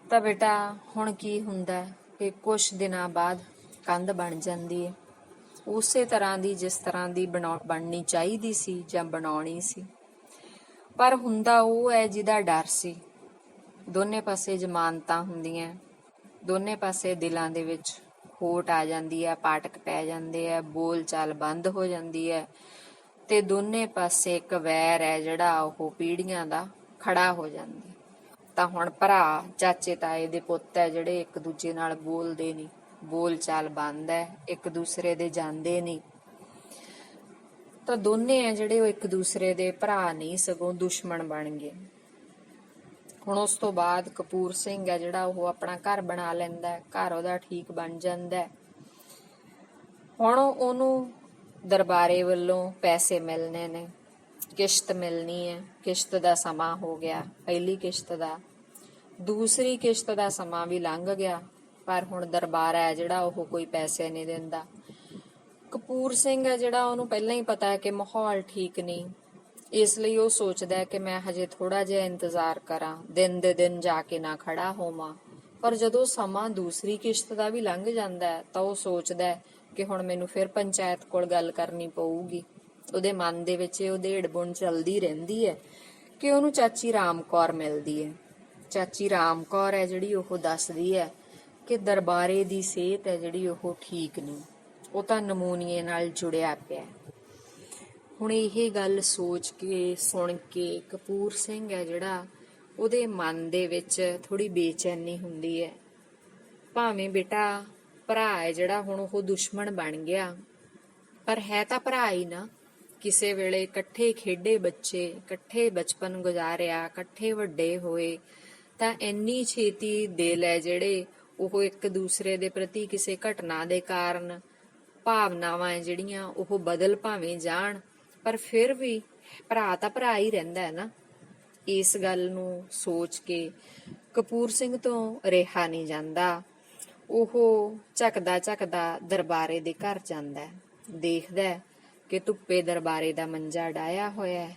ਤਾਂ ਬੇਟਾ ਹੁਣ ਕੀ ਹੁੰਦਾ ਕਿ ਕੁਛ ਦਿਨਾਂ ਬਾਅਦ ਕੰਧ ਬਣ ਜਾਂਦੀ ਹੈ ਉਸੇ ਤਰ੍ਹਾਂ ਦੀ ਜਿਸ ਤਰ੍ਹਾਂ ਦੀ ਬਣਨੀ ਚਾਹੀਦੀ ਸੀ ਜਾਂ ਬਣਾਉਣੀ ਸੀ। ਪਰ ਹੁੰਦਾ ਉਹ ਹੈ ਜਿਹਦਾ ਡਰ ਸੀ। ਦੋਨੇ ਪਾਸੇ ਜ਼ਮਾਨਤਾਂ ਹੁੰਦੀਆਂ, ਦੋਨੇ ਪਾਸੇ ਦਿਲਾਂ ਦੇ ਵਿੱਚ ਖੋਟ ਆ ਜਾਂਦੀ ਹੈ, ਪਾਟਕ ਪੈ ਜਾਂਦੇ ਆ, ਬੋਲ ਚਾਲ ਬੰਦ ਹੋ ਜਾਂਦੀ ਹੈ ਤੇ ਦੋਨੇ ਪਾਸੇ ਇੱਕ ਵੈਰ ਹੈ ਜਿਹੜਾ ਉਹ ਪੀੜ੍ਹੀਆਂ ਦਾ ਖੜਾ ਹੋ ਜਾਂਦਾ। ਤਾਂ ਹੁਣ ਭਰਾ ਚਾਚੇ ਤਾਏ ਦੇ ਪੁੱਤ ਹੈ ਜਿਹੜੇ ਇੱਕ ਦੂਜੇ ਨਾਲ ਬੋਲਦੇ ਨਹੀਂ, ਬੋਲ ਚਾਲ ਬੰਦ ਹੈ, ਇੱਕ ਦੂਸਰੇ ਦੇ ਜਾਂਦੇ ਨਹੀਂ। ਤਾਂ ਦੋਨੇ ਹੈ ਜਿਹੜੇ ਉਹ ਇੱਕ ਦੂਸਰੇ ਦੇ ਭਰਾ ਨਹੀਂ ਸਗੋਂ ਦੁਸ਼ਮਣ ਬਣ ਗਏ। ਹੁਣ ਉਸ ਤੋਂ ਬਾਅਦ ਕਪੂਰ ਸਿੰਘ ਹੈ ਜਿਹੜਾ ਉਹ ਆਪਣਾ ਘਰ ਬਣਾ ਲੈਂਦਾ, ਘਰ ਉਹਦਾ ਠੀਕ ਬਣ ਜਾਂਦਾ। ਹੁਣ ਉਹਨੂੰ ਦਰਬਾਰੇ ਵੱਲੋਂ ਪੈਸੇ ਮਿਲਨੇ ਨੇ, ਕਿਸ਼ਤ ਮਿਲਣੀ ਹੈ, ਕਿਸ਼ਤ ਦਾ ਸਮਾਂ ਹੋ ਗਿਆ, ਪਹਿਲੀ ਕਿਸ਼ਤ ਦਾ, ਦੂਸਰੀ ਕਿਸ਼ਤ ਦਾ ਸਮਾਂ ਵੀ ਲੰਘ ਗਿਆ, ਪਰ ਹੁਣ ਦਰਬਾਰਾ ਹੈ ਜਿਹੜਾ ਉਹ ਕੋਈ ਪੈਸੇ ਨਹੀਂ ਦਿੰਦਾ। ਕਪੂਰ ਸਿੰਘ ਹੈ ਜਿਹੜਾ ਉਹਨੂੰ ਪਹਿਲਾਂ ਹੀ ਪਤਾ ਹੈ ਕਿ ਮਾਹੌਲ ਠੀਕ ਨਹੀਂ, ਇਸ ਲਈ ਉਹ ਸੋਚਦਾ ਹੈ ਕਿ ਮੈਂ ਹਜੇ ਥੋੜਾ ਜਿਹਾ ਇੰਤਜ਼ਾਰ ਕਰਾਂ, ਦਿਨ ਦੇ ਦਿਨ ਜਾ ਕੇ ਨਾ ਖੜਾ ਹੋਵਾਂ। ਪਰ ਜਦੋਂ ਸਮਾਂ ਦੂਸਰੀ ਕਿਸ਼ਤ ਦਾ ਵੀ ਲੰਘ ਜਾਂਦਾ ਹੈ ਤਾਂ ਉਹ ਸੋਚਦਾ ਹੈ ਕਿ ਹੁਣ ਮੈਨੂੰ ਫਿਰ ਪੰਚਾਇਤ ਕੋਲ ਗੱਲ ਕਰਨੀ ਪਊਗੀ। ਉਹਦੇ ਮਨ ਦੇ ਵਿੱਚ ਇਹ ਉਧੇੜ ਬੁਣ ਚੱਲਦੀ ਰਹਿੰਦੀ ਹੈ ਕਿ ਉਹਨੂੰ ਚਾਚੀ ਰਾਮ ਕੌਰ ਮਿਲਦੀ ਹੈ। ਚਾਚੀ ਰਾਮ ਕੌਰ ਹੈ ਜਿਹੜੀ ਉਹ ਦੱਸਦੀ ਹੈ ਕਿ ਦਰਬਾਰੇ ਦੀ ਸਿਹਤ ਹੈ ਜਿਹੜੀ ਉਹ ਠੀਕ ਨਹੀਂ, ਉਹ ਤਾਂ ਨਮੂਨੀਏ ਨਾਲ ਜੁੜਿਆ ਪਿਆ। ਹੁਣ ਇਹ ਗੱਲ ਸੋਚ ਕੇ ਸੁਣ ਕੇ ਕਪੂਰ ਸਿੰਘ ਹੈ ਜਿਹੜਾ ਉਹਦੇ ਮਨ ਦੇ ਵਿੱਚ ਥੋੜੀ ਬੇਚੈਨੀ ਹੁੰਦੀ ਹੈ। ਭਾਵੇਂ ਬੇਟਾ ਭਰਾ ਹੈ ਜਿਹੜਾ ਹੁਣ ਉਹ ਦੁਸ਼ਮਣ ਬਣ ਗਿਆ, ਪਰ ਹੈ ਤਾਂ ਭਰਾ ਹੀ ਨਾ। ਕਿਸੇ ਵੇਲੇ ਇਕੱਠੇ ਖੇਡੇ ਬੱਚੇ, ਇਕੱਠੇ ਬਚਪਨ ਗੁਜ਼ਾਰਿਆ, ਇਕੱਠੇ ਵੱਡੇ ਹੋਏ, ਤਾਂ ਇੰਨੀ ਛੇਤੀ ਦਿਲ ਹੈ ਜਿਹੜੇ ਉਹ ਇੱਕ ਦੂਸਰੇ ਦੇ ਪ੍ਰਤੀ ਕਿਸੇ ਘਟਨਾ ਦੇ ਕਾਰਨ ਭਾਵਨਾਵਾਂ ਹੈ ਜਿਹੜੀਆਂ ਉਹ ਬਦਲ ਭਾਵੇਂ ਜਾਣ, ਪਰ ਫਿਰ ਵੀ ਭਰਾ ਤਾਂ ਭਰਾ ਹੀ ਰਹਿੰਦਾ ਹੈ ਨਾ। ਇਸ ਗੱਲ ਨੂੰ ਸੋਚ ਕੇ ਕਪੂਰ ਸਿੰਘ ਤੋਂ ਰਿਹਾ ਨਹੀਂ ਜਾਂਦਾ। ਉਹ ਝਕਦਾ ਝਕਦਾ ਦਰਬਾਰੇ ਦੇ ਘਰ ਜਾਂਦਾ, ਦੇਖਦਾ ਕਿ ਧੁੱਪੇ ਦਰਬਾਰੇ ਦਾ ਮੰਜਾ ਡਾਇਆ ਹੋਇਆ ਹੈ।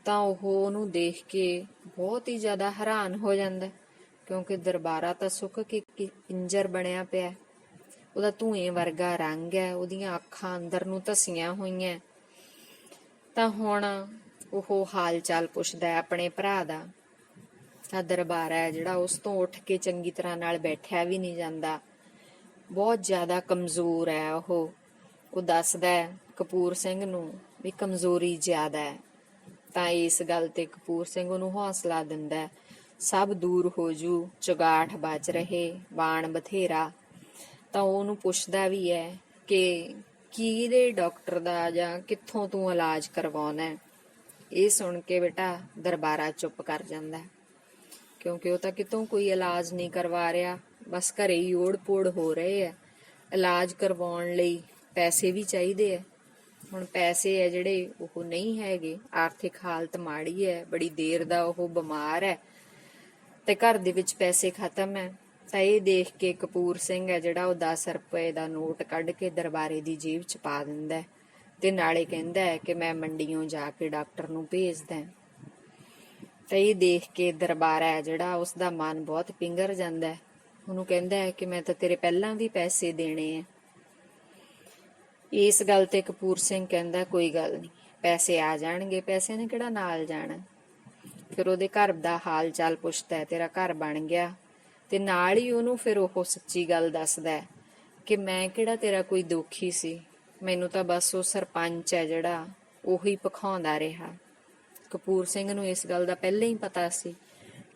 ਤਾਂ ਉਹ ਉਹਨੂੰ ਦੇਖ ਕੇ ਬਹੁਤ ਹੀ ਜ਼ਿਆਦਾ ਹੈਰਾਨ ਹੋ ਜਾਂਦਾ, ਕਿਉਂਕਿ ਦਰਬਾਰਾ ਤਾਂ ਸੁੱਕ ਕੇ ਪਿੰਜਰ ਬਣਿਆ ਪਿਆ, ਉਹਦਾ ਧੂਏ ਵਰਗਾ ਰੰਗ ਹੈ, ਉਹਦੀਆਂ ਅੱਖਾਂ ਅੰਦਰ ਨੂੰ ਧਸੀਆਂ ਹੋਈਆਂ। ਤਾਂ ਹੁਣ ਉਹ ਹਾਲ ਚਾਲ ਪੁੱਛਦਾ ਆਪਣੇ ਭਰਾ ਦਾ। ਤਾਂ ਦਰਬਾਰਾ ਹੈ ਜਿਹੜਾ ਉਸ ਤੋਂ ਉੱਠ ਕੇ ਚੰਗੀ ਤਰ੍ਹਾਂ ਨਾਲ ਬੈਠਿਆ ਵੀ ਨਹੀਂ ਜਾਂਦਾ, ਬਹੁਤ ਜ਼ਿਆਦਾ ਕਮਜ਼ੋਰ ਹੈ। ਉਹ ਦੱਸਦਾ ਕਪੂਰ ਸਿੰਘ ਨੂੰ ਵੀ ਕਮਜ਼ੋਰੀ ਜ਼ਿਆਦਾ ਹੈ। ਤਾਂ ਇਸ ਗੱਲ ਤੇ ਕਪੂਰ ਸਿੰਘ ਉਹਨੂੰ ਹੌਸਲਾ ਦਿੰਦਾ, ਸਭ ਦੂਰ ਹੋ ਜੂ, ਚੁਗਾਠ ਬਚ ਰਹੇ, ਬਾਣ ਬਥੇਰਾ। ਤਾਂ ਉਹਨੂੰ ਪੁੱਛਦਾ ਵੀ ਹੈ ਕਿ ਕਿਹਦੇ ਡਾਕਟਰ ਦਾ ਜਾਂ ਕਿੱਥੋਂ ਤੂੰ ਇਲਾਜ ਕਰਵਾਉਣਾ ਹੈ। ਇਹ ਸੁਣ ਕੇ ਬੇਟਾ ਦਰਬਾਰਾ ਚੁੱਪ ਕਰ ਜਾਂਦਾ, ਕਿਉਂਕਿ ਉਹ ਤਾਂ ਕਿਤੋਂ ਕੋਈ ਇਲਾਜ ਨਹੀਂ ਕਰਵਾ ਰਿਹਾ, ਬਸ ਘਰੇ ਹੀ ਓੜ ਪੋੜ ਹੋ ਰਹੇ ਹੈ। ਇਲਾਜ ਕਰਵਾਉਣ ਲਈ ਪੈਸੇ ਵੀ ਚਾਹੀਦੇ ਹੈ। ਹੁਣ ਪੈਸੇ ਹੈ ਜਿਹੜੇ ਉਹ ਨਹੀਂ ਹੈਗੇ, ਆਰਥਿਕ ਹਾਲਤ ਮਾੜੀ ਹੈ, ਬੜੀ ਦੇਰ ਦਾ ਉਹ ਬਿਮਾਰ ਹੈ ਤੇ ਘਰ ਦੇ ਵਿੱਚ ਪੈਸੇ ਖਤਮ ਹੈ। ਤਾਂ ਇਹ ਦੇਖ ਕੇ ਕਪੂਰ ਸਿੰਘ ਹੈ ਜਿਹੜਾ ਉਹ 10 ਰੁਪਏ ਦਾ ਨੋਟ ਕੱਢ ਕੇ ਦਰਬਾਰੇ ਦੀ ਜੇਬ 'ਚ ਪਾ ਦਿੰਦਾ ਹੈ ਤੇ ਨਾਲੇ ਕਹਿੰਦਾ ਹੈ ਕਿ ਮੈਂ ਮੰਡੀੋਂ ਜਾ ਕੇ ਡਾਕਟਰ ਨੂੰ ਭੇਜਦਾ। ਤਾਂ ਇਹ ਦੇਖ ਕੇ ਦਰਬਾਰਾ ਹੈ ਜਿਹੜਾ ਉਸਦਾ ਮਨ ਬਹੁਤ ਪਿੰਗਰ ਜਾਂਦਾ ਹੈ। ਉਹਨੂੰ ਕਹਿੰਦਾ ਹੈ ਕਿ ਮੈਂ ਤਾਂ ਤੇਰੇ ਪਹਿਲਾਂ ਵੀ ਪੈਸੇ ਦੇਣੇ ਆ। ਇਸ ਗੱਲ ਤੇ ਕਪੂਰ ਸਿੰਘ ਕਹਿੰਦਾ ਕੋਈ ਗੱਲ ਨਹੀਂ, ਪੈਸੇ ਆ ਜਾਣਗੇ, ਪੈਸੇ ਨੇ ਕਿਹੜਾ ਨਾਲ ਜਾਣਾ। ਫਿਰ ਉਹਦੇ ਘਰ ਦਾ ਹਾਲ ਚਾਲ ਪੁੱਛਦਾ ਹੈ, ਤੇਰਾ ਘਰ ਬਣ ਗਿਆ, ਤੇ ਨਾਲ ਹੀ ਉਹਨੂੰ ਫਿਰ ਉਹ ਸੱਚੀ ਗੱਲ ਦੱਸਦਾ ਹੈ ਕਿ ਮੈਂ ਕਿਹੜਾ ਤੇਰਾ ਕੋਈ ਦੋਖੀ ਸੀ, ਮੈਨੂੰ ਤਾਂ ਬਸ ਉਹ ਸਰਪੰਚ ਹੈ ਜਿਹੜਾ ਉਹੀ ਭਖਾਉਂਦਾ ਰਿਹਾ। ਕਪੂਰ ਸਿੰਘ ਨੂੰ ਇਸ ਗੱਲ ਦਾ ਪਹਿਲਾਂ ਹੀ ਪਤਾ ਸੀ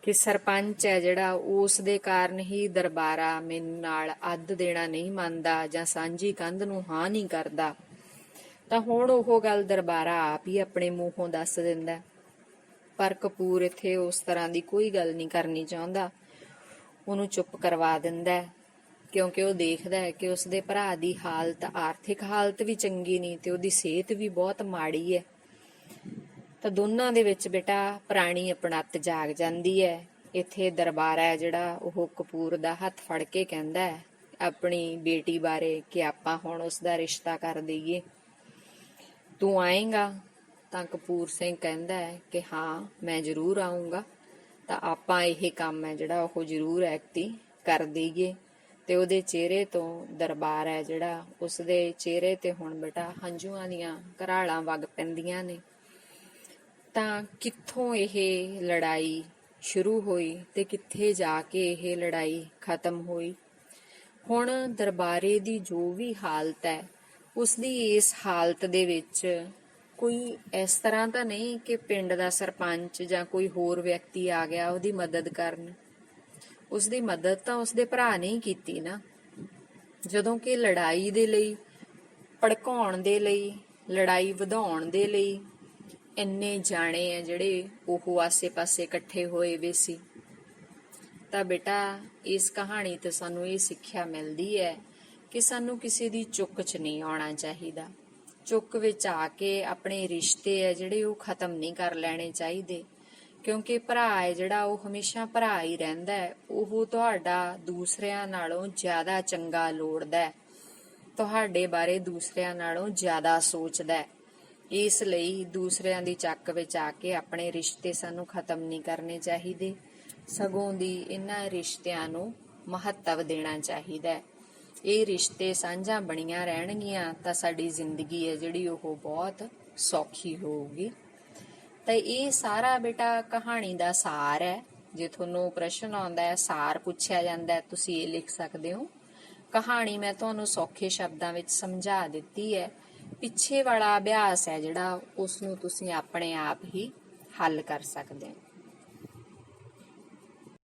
ਕਿ ਸਰਪੰਚ ਹੈ ਜਿਹੜਾ ਉਸ ਦੇ ਕਾਰਨ ਹੀ ਦਰਬਾਰਾ ਮੈਨੂੰ ਨਾਲ ਅੱਧ ਦੇਣਾ ਨਹੀਂ ਮੰਨਦਾ ਜਾਂ ਸਾਂਝੀ ਕੰਧ ਨੂੰ ਹਾਂ ਨਹੀਂ ਕਰਦਾ। ਤਾਂ ਹੁਣ ਉਹ ਗੱਲ ਦਰਬਾਰਾ ਆਪ ਹੀ ਆਪਣੇ ਮੂੰਹੋਂ ਦੱਸ ਦਿੰਦਾ। ਪਰ ਕਪੂਰ ਇੱਥੇ ਉਸ ਤਰ੍ਹਾਂ ਦੀ ਕੋਈ ਗੱਲ ਨਹੀਂ ਕਰਨੀ ਚਾਹੁੰਦਾ, ਉਹਨੂੰ ਚੁੱਪ ਕਰਵਾ ਦਿੰਦਾ ਕਿਉਂਕਿ ਉਹ ਦੇਖਦਾ ਹੈ ਕਿ ਉਸਦੇ ਭਰਾ ਦੀ ਹਾਲਤ, ਆਰਥਿਕ ਹਾਲਤ ਵੀ ਚੰਗੀ ਨਹੀਂ ਤੇ ਉਹਦੀ ਸਿਹਤ ਵੀ ਬਹੁਤ ਮਾੜੀ ਹੈ। ਤਾਂ ਦੋਨਾਂ ਦੇ ਵਿੱਚ ਬੇਟਾ ਪੁਰਾਣੀ ਅਪਣੱਤ ਜਾਗ ਜਾਂਦੀ ਹੈ। ਇੱਥੇ ਦਰਬਾਰਾ ਹੈ ਜਿਹੜਾ ਉਹ ਕਪੂਰ ਦਾ ਹੱਥ ਫੜ ਕੇ ਕਹਿੰਦਾ ਹੈ ਆਪਣੀ ਬੇਟੀ ਬਾਰੇ ਕਿ ਆਪਾਂ ਹੁਣ ਉਸਦਾ ਰਿਸ਼ਤਾ ਕਰ ਦਈਏ, ਤੂੰ ਆਏਂਗਾ? ਤਾਂ ਕਪੂਰ ਸਿੰਘ ਕਹਿੰਦਾ ਹੈ ਕਿ ਹਾਂ ਮੈਂ ਜ਼ਰੂਰ ਆਊਂਗਾ। ਤਾਂ ਆਪਾਂ ਇਹ ਕੰਮ ਹੈ ਜਿਹੜਾ ਉਹ ਜ਼ਰੂਰ ਐਕਤੀ ਕਰ ਦਈਏ। ਤੇ ਉਹਦੇ ਚਿਹਰੇ ਤੋਂ ਦਰਬਾਰ ਹੈ ਜਿਹੜਾ ਉਸਦੇ ਚਿਹਰੇ ਤੇ ਹੁਣ ਬੇਟਾ ਹੰਝੂਆਂ ਦੀਆਂ ਘਰਾਲਾਂ ਵਗ ਪੈਂਦੀਆਂ ਨੇ। ਤਾਂ ਕਿੱਥੋਂ ਇਹ ਲੜਾਈ ਸ਼ੁਰੂ ਹੋਈ ਤੇ ਕਿੱਥੇ ਜਾ ਕੇ ਇਹ ਲੜਾਈ ਖਤਮ ਹੋਈ। ਹੁਣ ਦਰਬਾਰੇ ਦੀ ਜੋ ਵੀ ਹਾਲਤ ਹੈ, ਉਸਦੀ ਇਸ ਹਾਲਤ ਦੇ ਵਿੱਚ ਕੋਈ ਇਸ ਤਰ੍ਹਾਂ ਤਾਂ ਨਹੀਂ ਕਿ ਪਿੰਡ ਦਾ ਸਰਪੰਚ ਜਾਂ ਕੋਈ ਹੋਰ ਵਿਅਕਤੀ ਆ ਗਿਆ ਉਹਦੀ ਮਦਦ ਕਰਨ। ਉਸਦੀ ਮਦਦ ਤਾਂ ਉਸਦੇ ਭਰਾ ਨੇ ਹੀ ਕੀਤੀ ਨਾ। ਜਦੋਂ ਕਿ ਲੜਾਈ ਦੇ ਲਈ, ਭੜਕਾਉਣ ਦੇ ਲਈ, ਲੜਾਈ ਵਧਾਉਣ ਦੇ ਲਈ ਇੰਨੇ ਜਾਣੇ ਆ ਜਿਹੜੇ ਉਹ ਆਸੇ-ਪਾਸੇ ਇਕੱਠੇ ਹੋਏ ਵੇ ਸੀ। ਤਾਂ ਬੇਟਾ ਇਸ ਕਹਾਣੀ ਤੋਂ ਸਾਨੂੰ ਇਹ ਸਿੱਖਿਆ ਮਿਲਦੀ ਹੈ ਕਿ ਸਾਨੂੰ ਕਿਸੇ ਦੀ ਚੁੱਕ 'ਚ ਨਹੀਂ ਆਉਣਾ ਚਾਹੀਦਾ। ਚੁੱਕ ਵਿੱਚ ਆ ਕੇ ਆਪਣੇ ਰਿਸ਼ਤੇ ਹੈ ਜਿਹੜੇ ਉਹ ਖਤਮ ਨਹੀਂ ਕਰ ਲੈਣੇ ਚਾਹੀਦੇ, ਕਿਉਂਕਿ ਭਰਾ ਹੈ ਜਿਹੜਾ ਉਹ ਹਮੇਸ਼ਾ ਭਰਾ ਹੀ ਰਹਿੰਦਾ ਹੈ। ਉਹ ਤੁਹਾਡਾ ਦੂਸਰਿਆਂ ਨਾਲੋਂ ਜ਼ਿਆਦਾ ਚੰਗਾ ਲੋੜਦਾ ਹੈ, ਤੁਹਾਡੇ ਬਾਰੇ ਦੂਸਰਿਆਂ ਨਾਲੋਂ ਜ਼ਿਆਦਾ ਸੋਚਦਾ ਹੈ। ਇਸ ਲਈ ਦੂਸਰਿਆਂ ਦੀ ਚੱਕ ਵਿੱਚ ਆ ਕੇ ਆਪਣੇ ਰਿਸ਼ਤੇ ਸਾਨੂੰ ਖਤਮ ਨਹੀਂ ਕਰਨੇ ਚਾਹੀਦੇ, ਸਗੋਂ ਦੀ ਇਹਨਾਂ ਰਿਸ਼ਤਿਆਂ ਨੂੰ ਮਹੱਤਵ ਦੇਣਾ ਚਾਹੀਦਾ ਹੈ। ਇਹ ਰਿਸ਼ਤੇ ਸਾਂਝਾਂ ਬਣੀਆਂ ਰਹਿਣਗੀਆਂ ਤਾਂ ਸਾਡੀ ਜ਼ਿੰਦਗੀ ਹੈ ਜਿਹੜੀ ਉਹ ਬਹੁਤ ਸੌਖੀ ਹੋਊਗੀ। ਤਾਂ ਇਹ ਸਾਰਾ ਬੇਟਾ ਕਹਾਣੀ ਦਾ ਸਾਰ ਹੈ। ਜੇ ਤੁਹਾਨੂੰ ਪ੍ਰਸ਼ਨ ਆਉਂਦਾ ਹੈ, ਸਾਰ ਪੁੱਛਿਆ ਜਾਂਦਾ, ਤੁਸੀਂ ਇਹ ਲਿਖ ਸਕਦੇ ਹੋ। ਕਹਾਣੀ ਮੈਂ ਤੁਹਾਨੂੰ ਸੌਖੇ ਸ਼ਬਦਾਂ ਵਿੱਚ ਸਮਝਾ ਦਿੱਤੀ ਹੈ। ਪਿੱਛੇ ਵਾਲਾ ਅਭਿਆਸ ਹੈ ਜਿਹੜਾ ਉਸਨੂੰ ਤੁਸੀਂ ਆਪਣੇ ਆਪ ਹੀ ਹੱਲ ਕਰ ਸਕਦੇ ਹੋ।